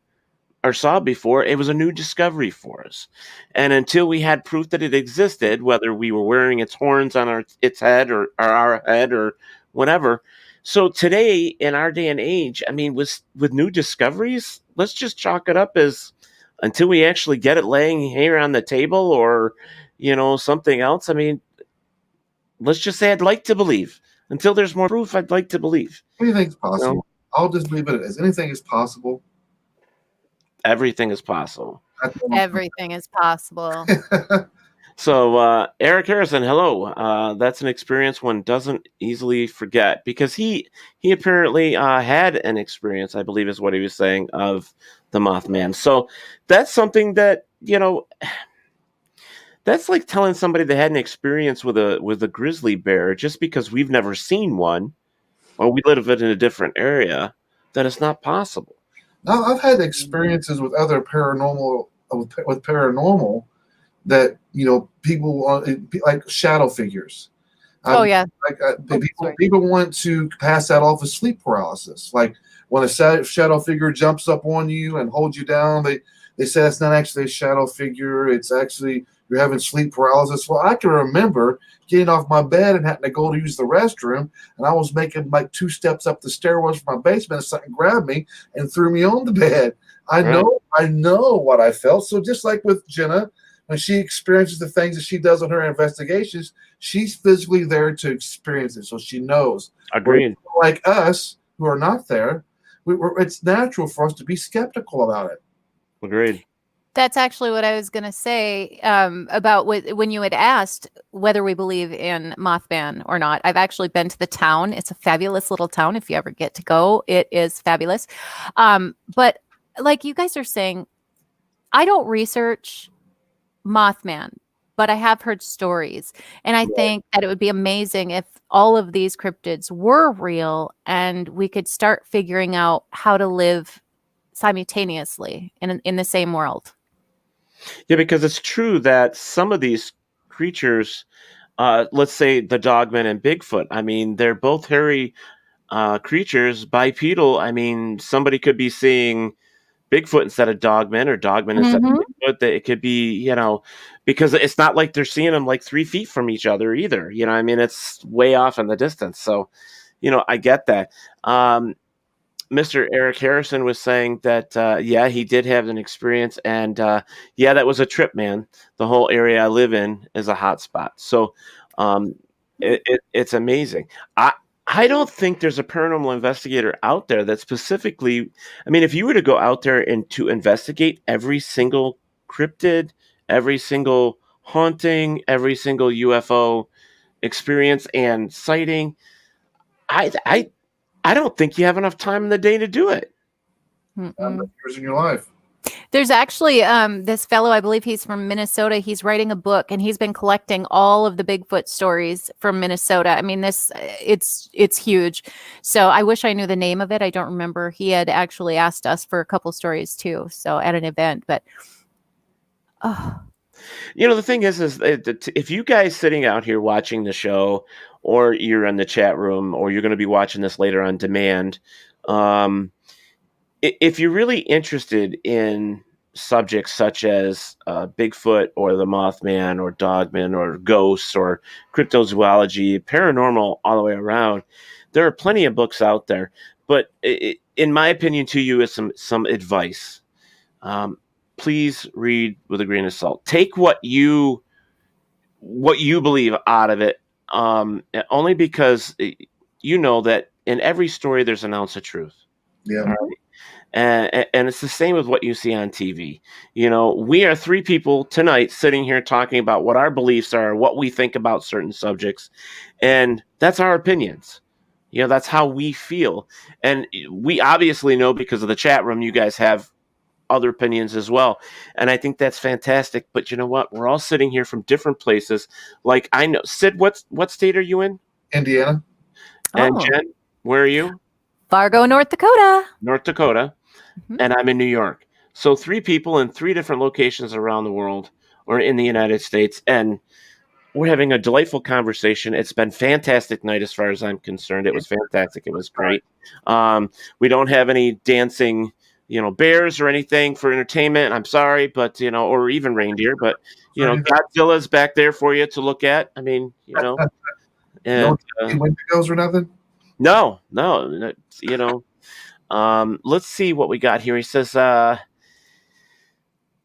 it was a new discovery for us. And until we had proof that it existed, whether we were wearing its horns on its head or our head or whatever. So today, in our day and age, I mean, with new discoveries, let's just chalk it up as, until we actually get it laying here on the table, or, something else. I mean, let's just say I'd like to believe. Until there's more proof, I'd like to believe. Anything's possible. I'll just leave it as anything is possible. Everything is possible. Everything is possible. So, Eric Harrison, hello. That's an experience one doesn't easily forget, because he apparently had an experience, I believe is what he was saying, of the Mothman. So that's something that, that's like telling somebody they had an experience with a grizzly bear just because we've never seen one, or we live in a different area, that it's not possible. Now, I've had experiences with other paranormal, that, people like shadow figures. People want to pass that off as sleep paralysis. Like when a shadow figure jumps up on you and holds you down, they say it's not actually a shadow figure. It's actually you're having sleep paralysis. Well, I can remember getting off my bed and having to go to use the restroom, and I was making like 2 steps up the stairwells from my basement, and something grabbed me and threw me on the bed. I know what I felt. So just like with Jenna, when she experiences the things that she does in her investigations, she's physically there to experience it, so she knows. Agreed. Like us, who are not there, it's natural for us to be skeptical about it. Agreed. That's actually what I was going to say about when you had asked whether we believe in Mothman or not. I've actually been to the town. It's a fabulous little town. If you ever get to go, it is fabulous. But like you guys are saying, I don't research Mothman, but I have heard stories. And I think that it would be amazing if all of these cryptids were real and we could start figuring out how to live simultaneously in the same world. Yeah, because it's true that some of these creatures, let's say the Dogman and Bigfoot, I mean, they're both hairy creatures, bipedal. I mean, somebody could be seeing Bigfoot instead of Dogman, or Dogman instead of Bigfoot. It could be, because it's not like they're seeing them like 3 feet from each other either. I mean, it's way off in the distance. So, I get that. Mr. Eric Harrison was saying that, he did have an experience, and that was a trip, man. The whole area I live in is a hot spot. So it's amazing. I don't think there's a paranormal investigator out there that specifically, I mean, if you were to go out there and to investigate every single cryptid, every single haunting, every single UFO experience and sighting, I don't think you have enough time in the day to do it. Years in your life. There's actually this fellow, I believe he's from Minnesota. He's writing a book, and he's been collecting all of the Bigfoot stories from Minnesota. I mean, it's huge. So I wish I knew the name of it. I don't remember. He had actually asked us for a couple stories too, so at an event. But the thing is that if you guys sitting out here watching the show, or you're in the chat room, or you're going to be watching this later on demand, if you're really interested in subjects such as Bigfoot or the Mothman or Dogman or ghosts or cryptozoology, paranormal, all the way around, there are plenty of books out there. But in my opinion to you is some advice. Please read with a grain of salt. Take what you believe out of it, only because you know that in every story there's an ounce of truth. Yeah. Right? And it's the same with what you see on TV. We are three people tonight sitting here talking about what our beliefs are, what we think about certain subjects, and that's our opinions. That's how we feel. And we obviously know, because of the chat room, you guys have other opinions as well. And I think that's fantastic. But you know what? We're all sitting here from different places. Like, I know, Sid, what state are you in? Indiana. And Jen, where are you? Fargo, North Dakota. North Dakota. Mm-hmm. And I'm in New York. So 3 people in 3 different locations around the world, or in the United States. And we're having a delightful conversation. It's been fantastic night as far as I'm concerned. It was fantastic. It was great. We don't have any dancing, bears or anything for entertainment. I'm sorry, but, or even reindeer, but, Godzilla's back there for you to look at. I mean, and Wendigos or nothing? No, let's see what we got here. He says,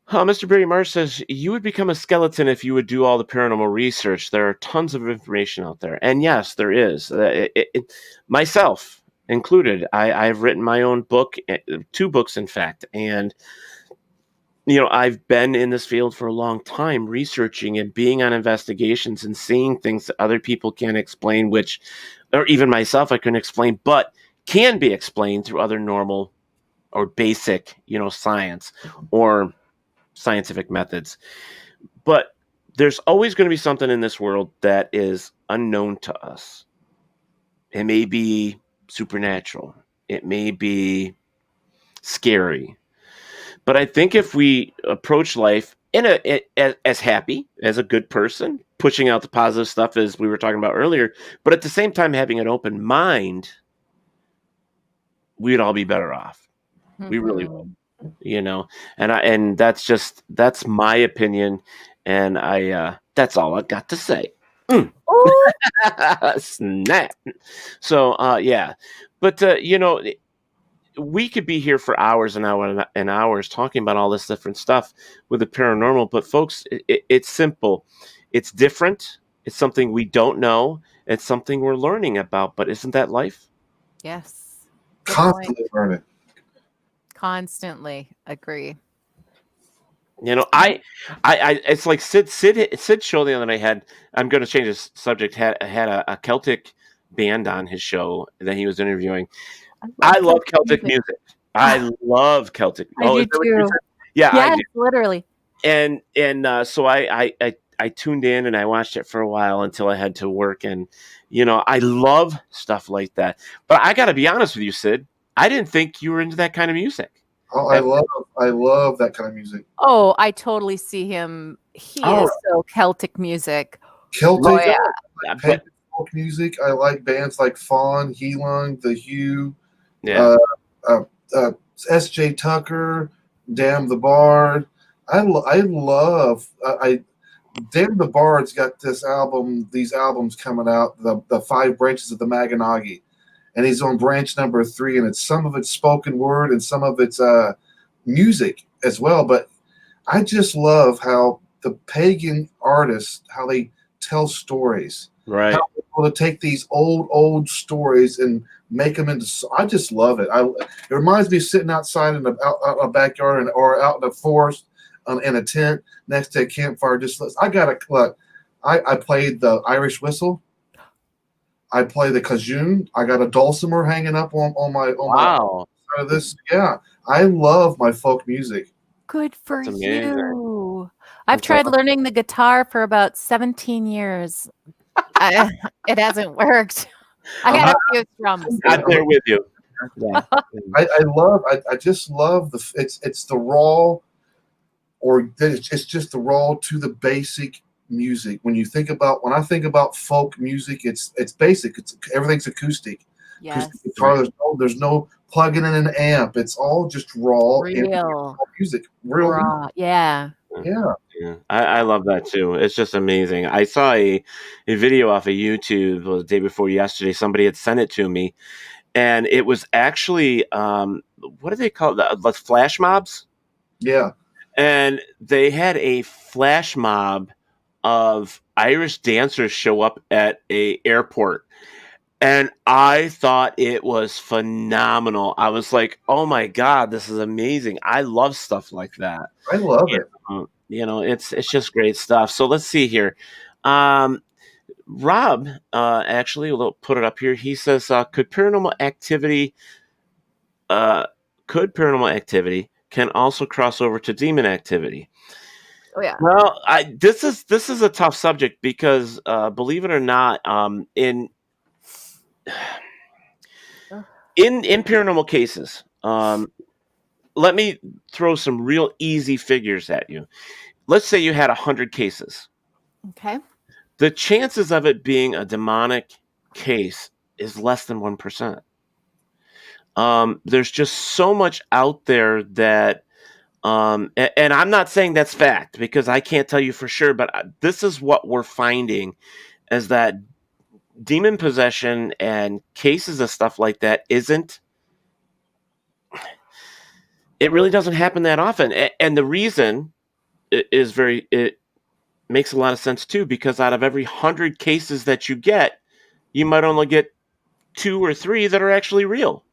Mr. Barry Marsh says, you would become a skeleton if you would do all the paranormal research. There are tons of information out there. And yes, there is. Myself included. I've written my own book, 2 books, in fact. And, I've been in this field for a long time, researching and being on investigations and seeing things that other people can't explain, or even myself, I couldn't explain, but can be explained through other normal or basic, science or scientific methods. But there's always going to be something in this world that is unknown to us. It may be supernatural. It may be scary. But I think if we approach life as happy, as a good person, pushing out the positive stuff as we were talking about earlier, but at the same time having an open mind, we'd all be better off. Mm-hmm. We really would. And that's my opinion, and that's all I got to say. Snap. So yeah, but we could be here for hours and hours talking about all this different stuff with the paranormal. But folks, it's simple. It's different. It's something we don't know. It's something we're learning about. But isn't that life? Yes. Constantly learning. Constantly agree. I it's like Sid show the other night I'm going to change the subject, had a Celtic band on his show that he was interviewing. I love Celtic music. I love Celtic. I do too. Yeah, yes, literally. And so I tuned in and I watched it for a while until I had to work, and I love stuff like that. But I got to be honest with you, Sid. I didn't think you were into that kind of music. Oh, I love that kind of music. Oh, I totally see him. He is so Celtic music. Celtic, oh, yeah. Folk music. I like bands like Fawn, Helung, The Hue, S.J. Tucker, Damn the Bard. I love. Damn the Bard's got these albums coming out. The 5 branches of the Maganagi. And he's on branch number 3, and some of it's spoken word and some of it's music as well. But I just love how the pagan artists, how they tell stories. Right. How they're able to take these old stories and make them into. I just love it. It reminds me of sitting outside in a backyard or out in the forest in a tent next to a campfire. I played the Irish whistle. I play the kazoo. I got a dulcimer hanging up on my Wow. side of this. Yeah, I love my folk music. Good for That's amazing. you. I've tried learning the guitar for about 17 years. It hasn't worked. I got a few strums. I'm there with you. Yeah. I just love it's the raw, or it's just the raw to the basic music. When I think about folk music, it's basic. Everything's acoustic. Yes. Acoustic guitar, there's no plugging in an amp. It's all just raw music. Real raw. Yeah. Yeah. Yeah, I love that too. It's just amazing. I saw a video off of YouTube the day before yesterday. Somebody had sent it to me, and it was actually what do they call it? The flash mobs? Yeah. And they had a flash mob of Irish dancers show up at a airport. And I thought it was phenomenal. I was like, oh my God, this is amazing. I love stuff like that. I love it. It's just great stuff. So let's see here. Rob, actually, we'll put it up here. He says, could paranormal activity can also cross over to demon activity? Oh yeah. Well, this is a tough subject because believe it or not, in paranormal cases, let me throw some real easy figures at you. Let's say you had 100 cases. Okay. The chances of it being a demonic case is less than 1%. There's just so much out there that, and I'm not saying that's fact because I can't tell you for sure, but this is what we're finding is that demon possession and cases of stuff like that it really doesn't happen that often. And the reason is it makes a lot of sense too, because out of every 100 cases that you get, you might only get 2 or 3 that are actually real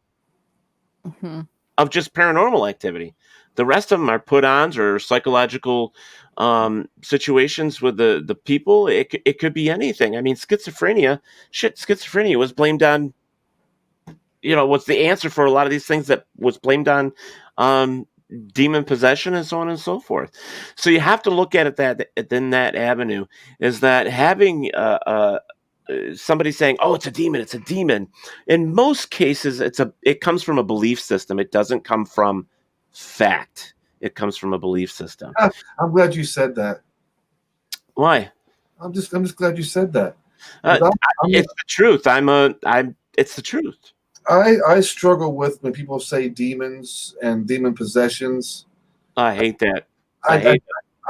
of just paranormal activity. The rest of them are put-ons or psychological situations with the people. It could be anything. I mean, schizophrenia was blamed on, what's the answer for a lot of these things that was blamed on demon possession and so on and so forth. So you have to look at it in that avenue, is that having somebody saying, oh, it's a demon. In most cases, it comes from a belief system. It doesn't come from fact. It comes from a belief system. I'm glad you said that. Why? I'm just glad you said that. It's the truth. It's the truth. I struggle with when people say demons and demon possessions. I hate that. I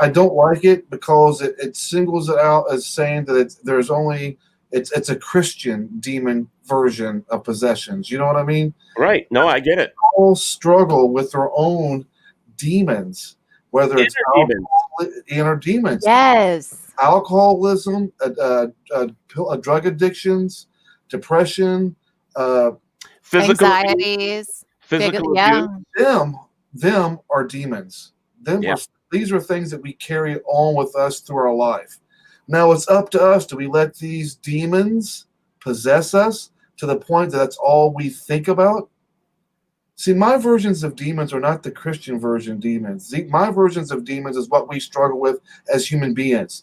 don't like it because it singles it out as saying that it's a Christian demon version of possessions. You know what I mean? Right. No, I get it. All struggle with their own demons, whether it's inner demons. Yes. Alcoholism, drug addictions, depression, physical anxieties, physical abuse. Them are demons. These are things that we carry on with us through our life. Now it's up to us. Do we let these demons possess us to the point that that's all we think about? See, my versions of demons are not the Christian version of demons. My versions of demons is what we struggle with as human beings.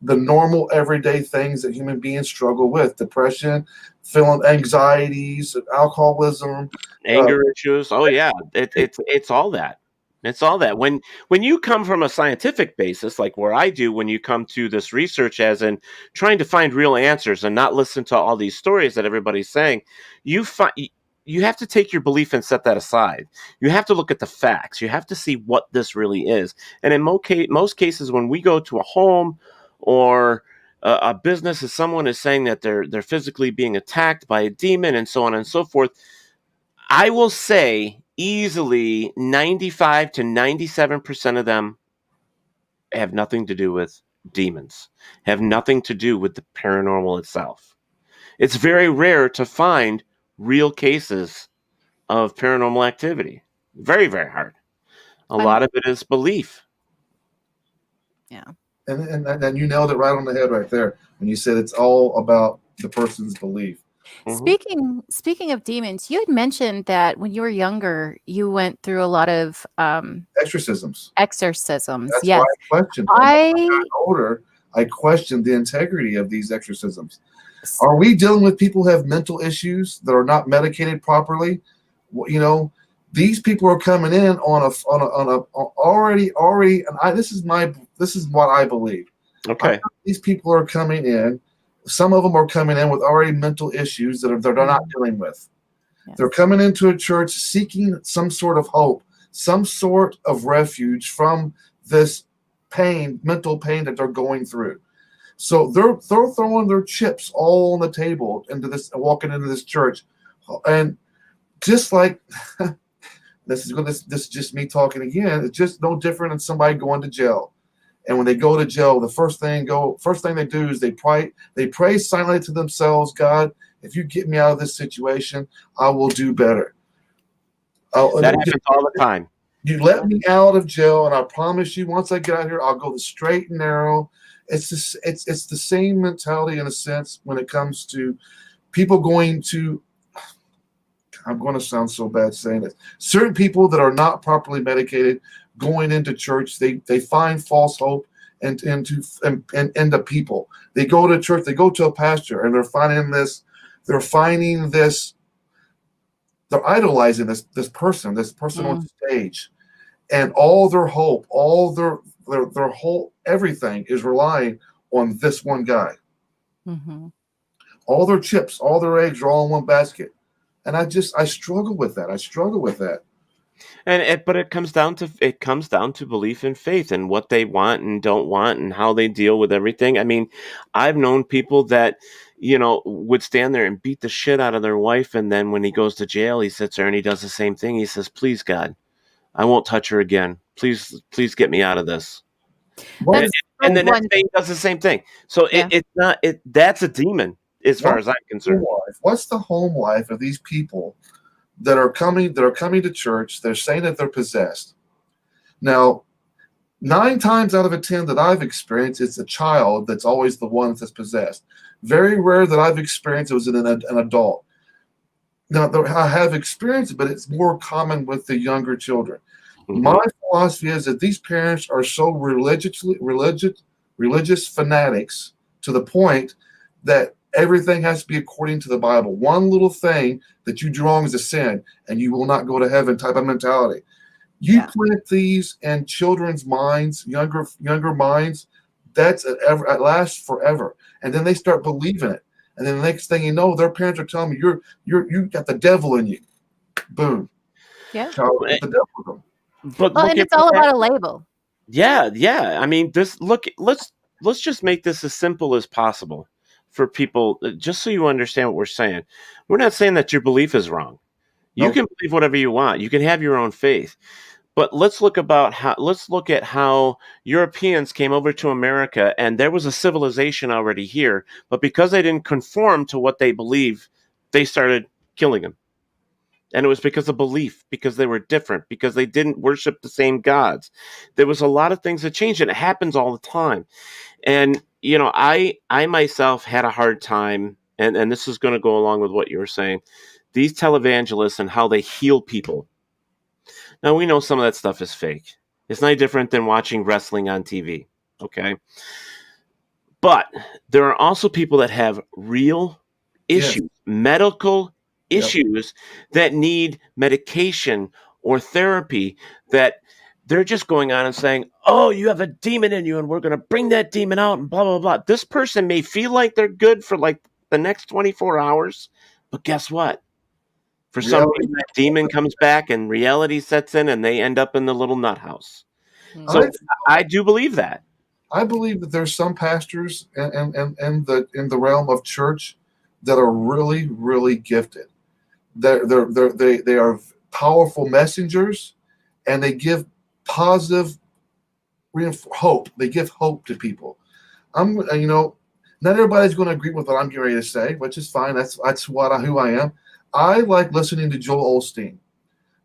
The normal, everyday things that human beings struggle with: depression, feeling anxieties, alcoholism, anger issues. Oh yeah, it's all that. It's all that. When you come from a scientific basis, like where I do, when you come to this research as in trying to find real answers and not listen to all these stories that everybody's saying, you have to take your belief and set that aside. You have to look at the facts. You have to see what this really is. And in most cases, when we go to a home or a business, and someone is saying that they're physically being attacked by a demon and so on and so forth, I will say easily 95 to 97% of them have nothing to do with demons, have nothing to do with the paranormal itself. It's very rare to find real cases of paranormal activity. Very, very hard. A lot of it is belief. Yeah. And you nailed it right on the head right there when you said it's all about the person's belief. Speaking of demons, you had mentioned that when you were younger, you went through a lot of Exorcisms. exorcisms. That's Yes, why I questioned. When I got older, I questioned the integrity of these exorcisms. Are we dealing with people who have mental issues that are not medicated properly? You know, these people are coming in already, and this is what I believe. Okay. These people are coming in. Some of them are coming in with already mental issues that they're not dealing with. Yes. They're coming into a church seeking some sort of hope, some sort of refuge from this pain, mental pain that they're going through. So they're throwing their chips all on the table walking into this church, and just like this is just me talking again. It's just no different than somebody going to jail. And when they go to jail, the first thing they do is they pray silently to themselves. God, if you get me out of this situation, I will do better. That happens all the time. You let me out of jail, and I promise you, once I get out here, I'll go the straight and narrow. It's the same mentality in a sense when it comes to people going to. I'm going to sound so bad saying this. Certain people that are not properly medicated going into church, they find false hope and the people. They go to church, they go to a pastor, and they're idolizing this person on stage, and all their hope, all their whole everything is relying on this one guy. Mm-hmm. All their chips, all their eggs are all in one basket. And I struggle with that. But it comes down to belief and faith and what they want and don't want and how they deal with everything. I mean, I've known people that, would stand there and beat the shit out of their wife, and then when he goes to jail, he sits there and he does the same thing. He says, "Please, God, I won't touch her again. Please get me out of this." And the next day he does the same thing. So that's a demon as far as I'm concerned. What's the home life of these people that are coming to church? They're saying that they're possessed. Now, 9 times out of 10 that I've experienced, it's a child that's always the one that's possessed. Very rare that I've experienced it was an adult. Now, I have experienced it, but it's more common with the younger children. Mm-hmm. My philosophy is that these parents are so religious fanatics to the point that everything has to be according to the Bible. One little thing that you do wrong is a sin, and you will not go to heaven type of mentality. You plant these in children's minds, younger minds, it lasts forever. And then they start believing it. And then the next thing you know, their parents are telling me, you got the devil in you. Boom. Yeah. The devil. And it's all about a label. Yeah. I mean, let's just make this as simple as possible for people, just so you understand what we're saying. We're not saying that your belief is wrong. You can believe whatever you want. You can have your own faith. But let's look at how Europeans came over to America, and there was a civilization already here, but because they didn't conform to what they believed, they started killing them. And it was because of belief, because they were different, because they didn't worship the same gods. There was a lot of things that changed, and it happens all the time. And, I myself had a hard time, and this is going to go along with what you were saying, these televangelists and how they heal people. Now, we know some of that stuff is fake. It's no different than watching wrestling on TV, okay? But there are also people that have real issues, medical issues that need medication or therapy, that they're just going on and saying, "Oh, you have a demon in you, and we're going to bring that demon out," and blah, blah, blah. This person may feel like they're good for like the next 24 hours, but guess what? For some reason, that demon comes back and reality sets in, and they end up in the little nut house. So I do believe that. I believe that there's some pastors in the realm of church that are really, really gifted. They are powerful messengers, and they give positive hope. They give hope to people. Not everybody's going to agree with what I'm getting ready to say, which is fine. That's who I am. I like listening to Joel Osteen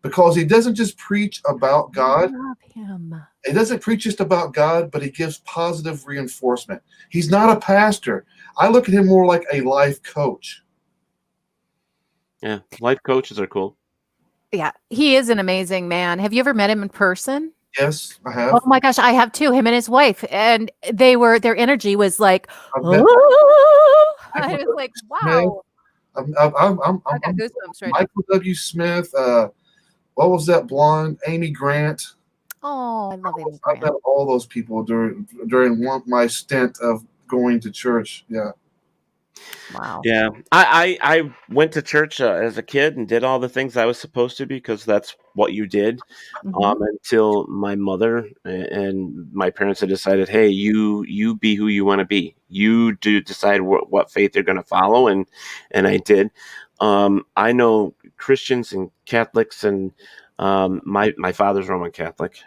because he doesn't just preach about God. I love him. He doesn't preach just about God, but he gives positive reinforcement. He's not a pastor. I look at him more like a life coach. Yeah, life coaches are cool. Yeah, he is an amazing man. Have you ever met him in person? Yes, I Oh have. my gosh, I have too. Him and his wife, and their energy was like, I've met oh, I Michael was W. like, Smith. wow. I got I'm goosebumps right now. Michael W. Smith. What was that blonde? Amy Grant. Oh, I love Amy I've met Grant. all those people during my stint of going to church. Yeah. Wow. Yeah, I went to church as a kid and did all the things I was supposed to because that's what you did. Mhm. Until my mother and my parents had decided, hey, you be who you want to be. You do decide what faith you're going to follow, and I did. I know Christians and Catholics, and my father's Roman Catholic.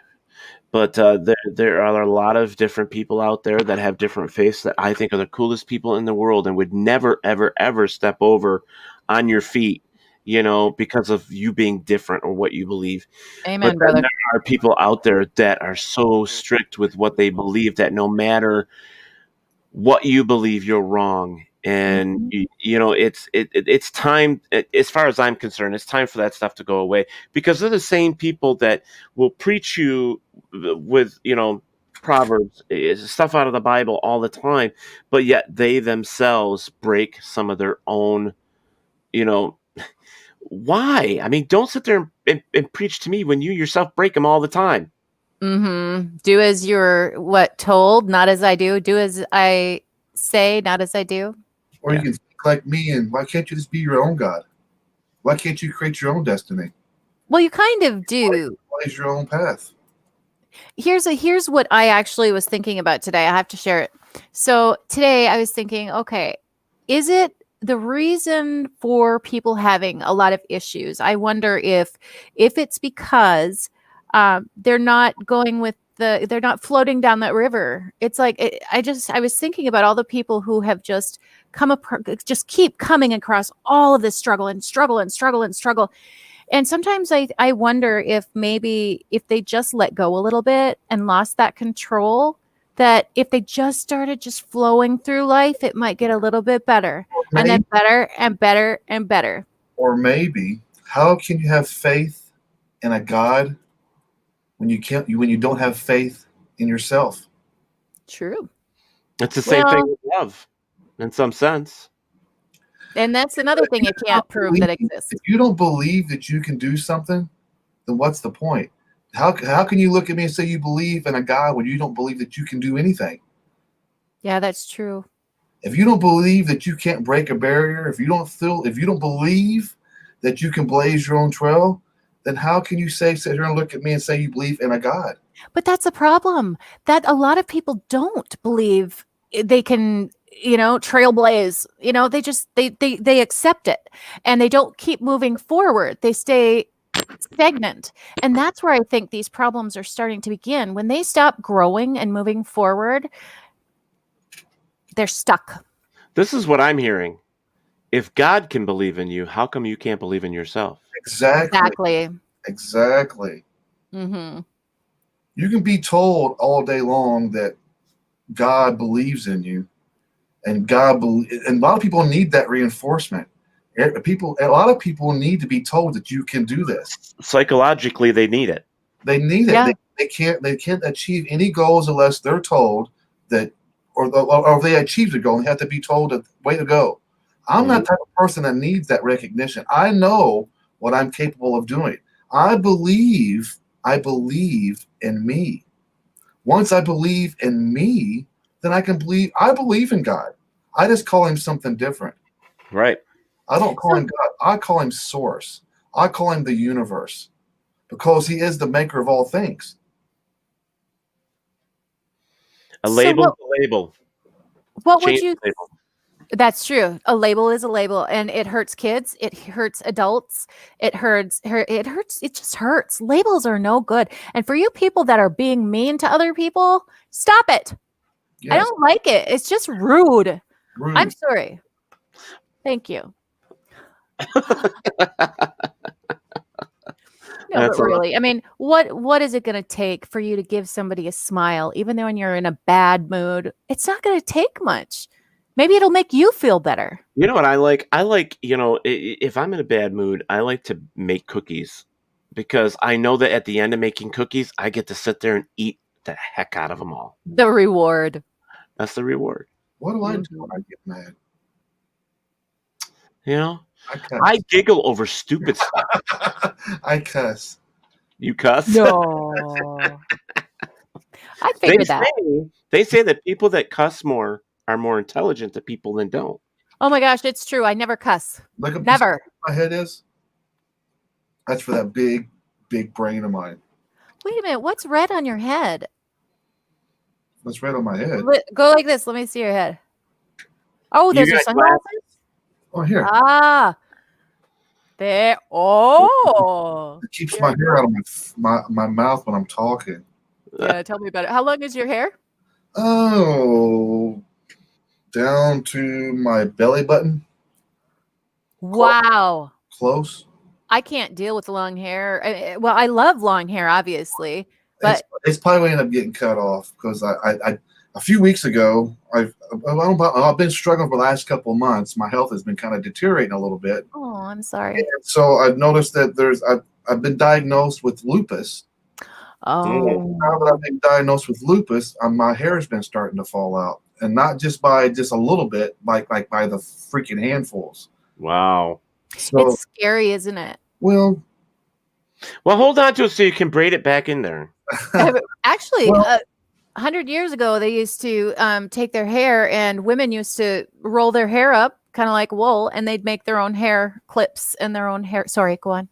But there are a lot of different people out there that have different faiths that I think are the coolest people in the world and would never, ever, ever step over on your feet, because of you being different or what you believe. But Amen, then brother. there are people out there that are so strict with what they believe that no matter what you believe, you're wrong. And Mhm. it's time, as far as I'm concerned, it's time for that stuff to go away, because they're the same people that will preach you with proverbs, stuff out of the Bible all the time, but yet they themselves break some of their own. you know why? I mean, don't sit there and preach to me when you yourself break them all the time. Mhm. Do as you're told, not as I do. Do as I say, not as I do. Or you can think like me, and why can't you just be your own God? Why can't you create your own destiny? Well, you kind of do. Blaze your own path. Here's what I actually was thinking about today. I have to share it. So today I was thinking, okay, is it the reason for people having a lot of issues? I wonder if it's because they're not going with they're not floating down that river. It's like I was thinking about all the people who have just just keep coming across all of this struggle and struggle and struggle and struggle. And sometimes I wonder if maybe if they just let go a little bit and lost that control, that if they just started just flowing through life, it might get a little bit better, and then better and better and better. Or maybe, how can you have faith in a God when you don't have faith in yourself? True. It's the same thing with love, in some sense. And that's another thing you can't prove that exists. If you don't believe that you can do something, then what's the point? How can you look at me and say you believe in a God when you don't believe that you can do anything? Yeah, that's true. If you don't believe that you can't break a barrier, if you don't believe that you can blaze your own trail, then how can you sit here and look at me and say you believe in a God? But that's a problem, that a lot of people don't believe they can, trailblaze. They just they accept it, and they don't keep moving forward. They stay stagnant. And that's where I think these problems are starting to begin. When they stop growing and moving forward, they're stuck. This is what I'm hearing. If God can believe in you, how come you can't believe in yourself? Exactly. Mm-hmm. You can be told all day long that God believes in you, and and a lot of people need that reinforcement. A lot of people need to be told that you can do this. Psychologically, they need it. They need it. Yeah. They can't achieve any goals unless they're told that, or if they achieve the goal, they have to be told that, way to go. I'm not the type of person that needs that recognition. I know what I'm capable of doing. I believe in me. Once I believe in me, then I believe in God. I just call him something different. Right. I don't call him God. I call him source. I call him the universe, because he is the maker of all things. A label is a label. What would you... That's true. A label is a label, and it hurts kids. It hurts adults. It hurts. It just hurts. Labels are no good. And for you people that are being mean to other people, stop it. Yes. I don't like it. It's just rude. I'm sorry. Thank you. No, but really, I mean, what is it going to take for you to give somebody a smile, even though when you're in a bad mood? It's not going to take much. Maybe it'll make you feel better. You know what I like? I like, if I'm in a bad mood, I like to make cookies because I know that at the end of making cookies, I get to sit there and eat the heck out of them all. The reward. That's the reward. What do I do when I get mad? I giggle over stupid stuff. I cuss. You cuss? No. I figured that. They say that people that cuss more are more intelligent than people that don't. Oh my gosh, it's true. I never cuss. Look at Never. my head is. That's for that big, big brain of mine. Wait a minute. What's red on your head? What's red on my head? Go like this. Let me see your head. Oh, there's your sunglasses. Oh, here. Ah. There. Oh. It keeps my hair out of my mouth when I'm talking. Yeah, tell me about it. How long is your hair? Oh, down to my belly button. Wow. Close. I can't deal with long hair. Well, I love long hair, obviously, but it's probably going to end up getting cut off because I a few weeks ago I've been struggling for the last couple of months. My health has been kind of deteriorating a little bit. Oh, I'm sorry. And so I've noticed that I've been diagnosed with lupus. Oh. Now that I've been diagnosed with lupus, my hair has been starting to fall out, and not just by just a little bit, like by the freaking handfuls. Wow. So, it's scary, isn't it? Well, hold on to it so you can braid it back in there. Actually, 100 years ago, they used to take their hair, and women used to roll their hair up, kind of like wool, and they'd make their own hair clips and their own hair. Sorry, go on.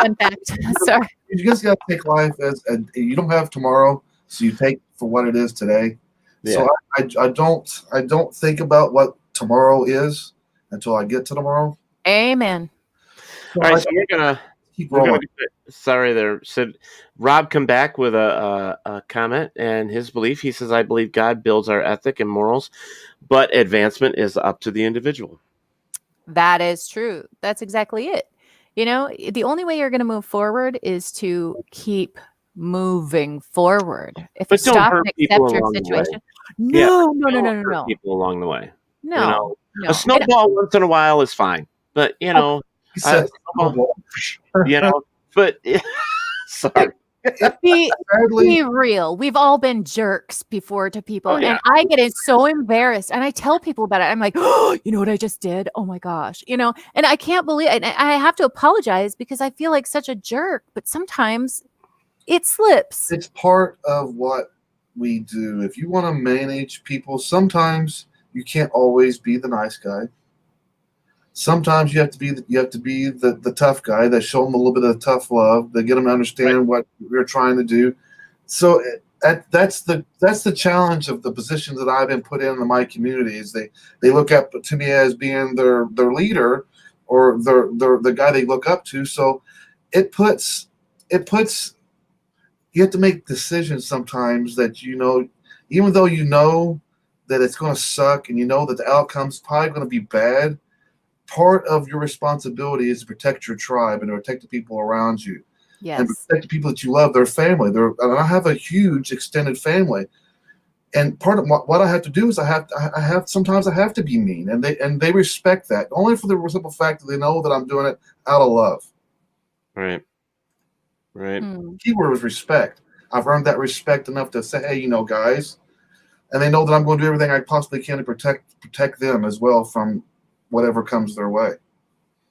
Fun fact. Sorry. You just got to take life as you don't have tomorrow, so you take for what it is today. Yeah. So I don't think about what tomorrow is until I get to tomorrow. Amen. All right, so we're gonna keep rolling. Sorry, there. Said Rob come back with a comment and his belief. He says, "I believe God builds our ethic and morals, but advancement is up to the individual." That is true. That's exactly it. The only way you're going to move forward is to keep moving forward. If you stop and accept your situation, no. People along the way. No. A snowball once in a while is fine, but but sorry. Be real. We've all been jerks before to people, and I get so embarrassed, and I tell people about it. I'm like, oh, you know what I just did? Oh my gosh, and I can't believe it. And I have to apologize because I feel like such a jerk, but sometimes it slips. It's part of what we do. If you want to manage people, sometimes you can't always be the nice guy. Sometimes you have to be the tough guy that show them a little bit of tough love, that get them to understand what we're trying to do. So that's the challenge of the positions that I've been put in my community. Is they look up to me as being their leader or the guy they look up to. So it puts you have to make decisions sometimes that even though that it's going to suck and that the outcome's probably going to be bad. Part of your responsibility is to protect your tribe and to protect the people around you. Yes. And protect the people that you love, their family. And I have a huge extended family. And part of what I have to do is sometimes I have to be mean, and they respect that, only for the simple fact that they know that I'm doing it out of love. Right. Keyword was respect. I've earned that respect enough to say, hey, guys, and they know that I'm going to do everything I possibly can to protect them as well from whatever comes their way.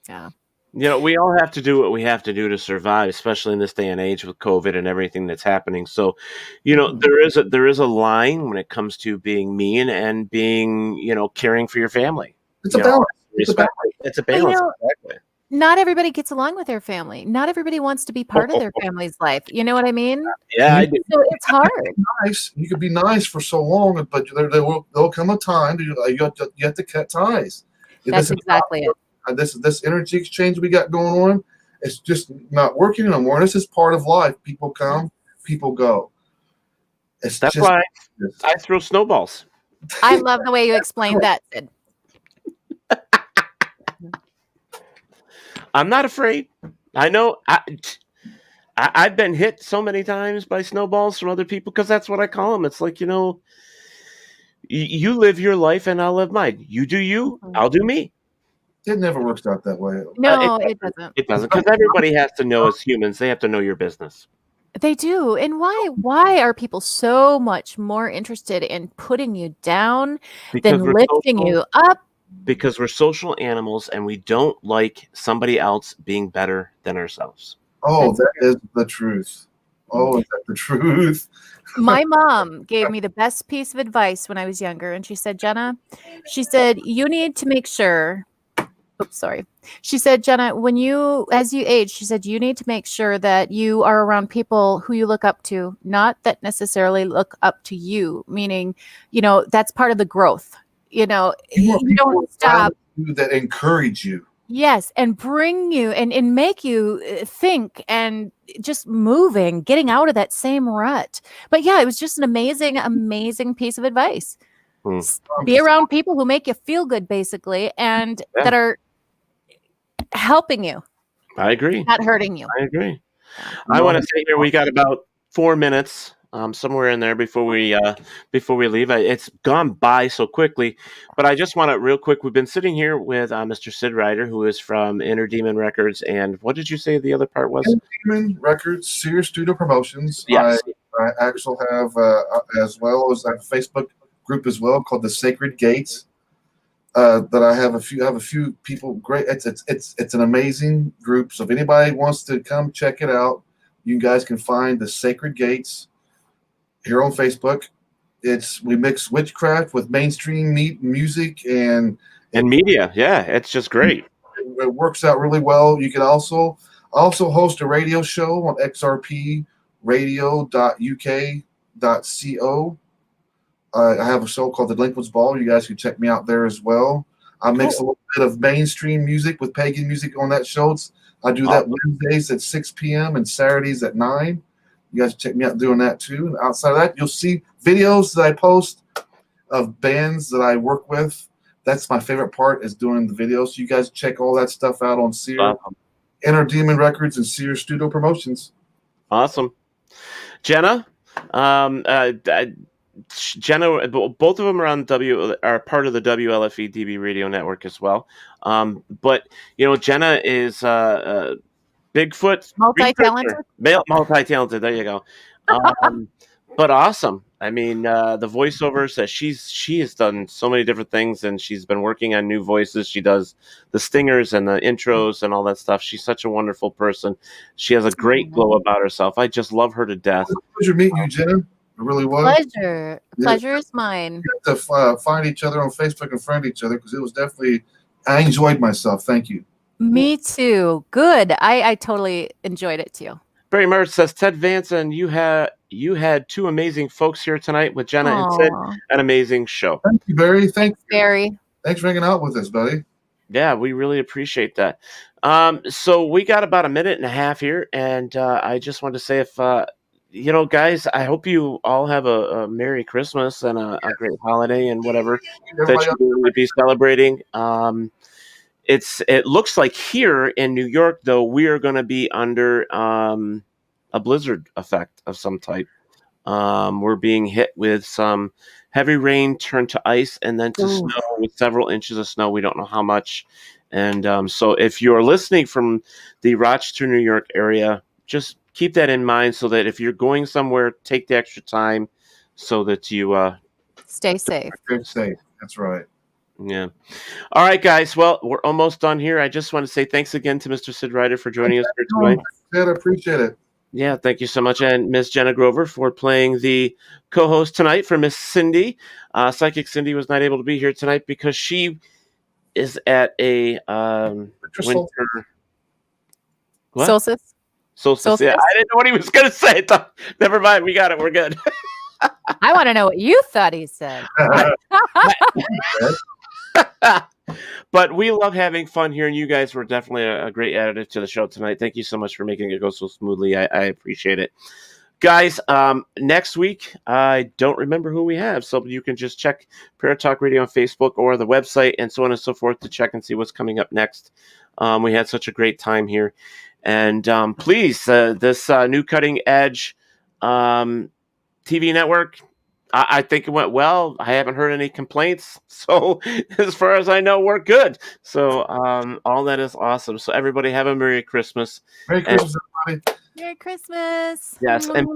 Yeah. We all have to do what we have to do to survive, especially in this day and age with COVID and everything that's happening. So, there is a line when it comes to being mean and being, caring for your family. It's a balance. It's a balance. Exactly. Not everybody gets along with their family. Not everybody wants to be part of their family's life. You know what I mean? Yeah, I do. So it's hard. Nice. You could be nice for so long, but there'll come a time you have to cut ties. That's exactly it. This energy exchange we got going on, it's just not working anymore. This is part of life. People come, people go. That's why I throw snowballs. I love the way you explained that, Sid. I'm not afraid. I know I've been hit so many times by snowballs from other people because that's what I call them. It's like, You live your life and I'll live mine. You do you, I'll do me. It never works out that way. No, it doesn't. It doesn't, because everybody has to know as humans. They have to know your business. They do. And why are people so much more interested in putting you down than lifting you up? Because we're social animals and we don't like somebody else being better than ourselves. Oh, that is the truth. Oh, is that the truth? My mom gave me the best piece of advice when I was younger. And she said, Jenna, she said, you need to make sure. Oops, sorry. She said, Jenna, as you age, she said, you need to make sure that you are around people who you look up to, not that necessarily look up to you, meaning, that's part of the growth. You don't stop. That encourage you. Yes, and bring you and make you think and just moving, getting out of that same rut. But yeah, it was just an amazing, amazing piece of advice. Be around people who make you feel good, basically, and that are helping you. I agree. Not hurting you. I agree. I want to say here we got about 4 minutes, somewhere in there before we leave. It's gone by so quickly, but I just want to real quick. We've been sitting here with Mr. Sid Ryder, who is from Inner Demon Records, and what did you say the other part was? Inner Demon Records, Sears Studio Promotions. Yes. I actually have as well as a Facebook group as well called the Sacred Gates. That I have a few people. Great, it's an amazing group. So if anybody wants to come check it out, you guys can find the Sacred Gates here on Facebook. We mix witchcraft with mainstream music and media. Yeah, it's just great. It works out really well. You can also host a radio show on xrpradio.uk.co. I have a show called The Delinquents Ball. You guys can check me out there as well. I mix a little bit of mainstream music with pagan music on that show. I do that Wednesdays at 6 p.m. and Saturdays at 9. You guys check me out doing that too. And outside of that, you'll see videos that I post of bands that I work with. That's my favorite part, is doing the videos. So you guys check all that stuff out on Sears, Inner Demon Records, and Sears Studio Promotions. Awesome. Jenna, Jenna, both of them are part of the WLFE DB radio network as well. But Jenna is Bigfoot, multi-talented. Multi-talented. There you go. But awesome. I mean, the voiceovers that she has done so many different things, and she's been working on new voices. She does the stingers and the intros and all that stuff. She's such a wonderful person. She has a great glow about herself. I just love her to death. Pleasure meeting you, Jenna. It really was. Pleasure is mine. We have to find each other on Facebook and friend each other, because it was definitely. I enjoyed myself. Thank you. Me too. Good. I totally enjoyed it too. Barry Mertz says, Ted Vance, and you had two amazing folks here tonight with Jenna and Ted. An amazing show. Thank you, Barry. Thanks, Barry. Thanks for hanging out with us, buddy. Yeah, we really appreciate that. So we got about a minute and a half here, and I just wanted to say, if guys, I hope you all have a Merry Christmas and a great holiday and whatever that you're going to be celebrating. It looks like here in New York, though, we are going to be under a blizzard effect of some type. We're being hit with some heavy rain turned to ice and then to snow with several inches of snow. We don't know how much. And so if you're listening from the Rochester, New York area, just keep that in mind, so that if you're going somewhere, take the extra time so that you stay safe. Stay safe. That's right. Yeah. All right, guys. Well, we're almost done here. I just want to say thanks again to Mr. Sid Ryder for joining us here tonight. I appreciate it. Yeah, thank you so much. And Miss Jenna Grover for playing the co-host tonight for Miss Cindy. Psychic Cindy was not able to be here tonight because she is at a winter... What? Solstice. Yeah, I didn't know what he was going to say. Never mind. We got it. We're good. I want to know what you thought he said. But we love having fun here, and you guys were definitely a great additive to the show tonight. Thank you so much for making it go so smoothly. I appreciate it. Guys, next week, I don't remember who we have, so you can just check Paratalk Radio on Facebook or the website and so on and so forth to check and see what's coming up next. We had such a great time here. And please, this new Cutting Edge TV network, I think it went well. I haven't heard any complaints. So as far as I know, we're good. So all that is awesome. So everybody have a Merry Christmas. Merry Christmas, everybody. Merry Christmas. Yes, and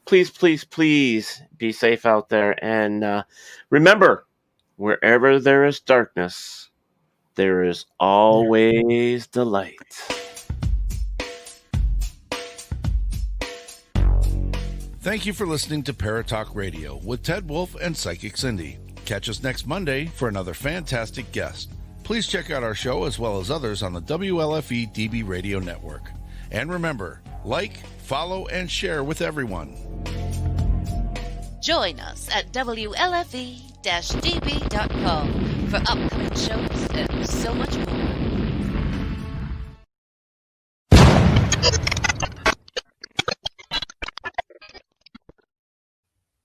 please be safe out there. And remember, wherever there is darkness, there is always the light. Thank you for listening to Paratalk Radio with Ted Wolf and Psychic Cindy. Catch us next Monday for another fantastic guest. Please check out our show as well as others on the WLFE DB Radio Network. And remember, like, follow, and share with everyone. Join us at WLFE-DB.com for upcoming shows and so much more.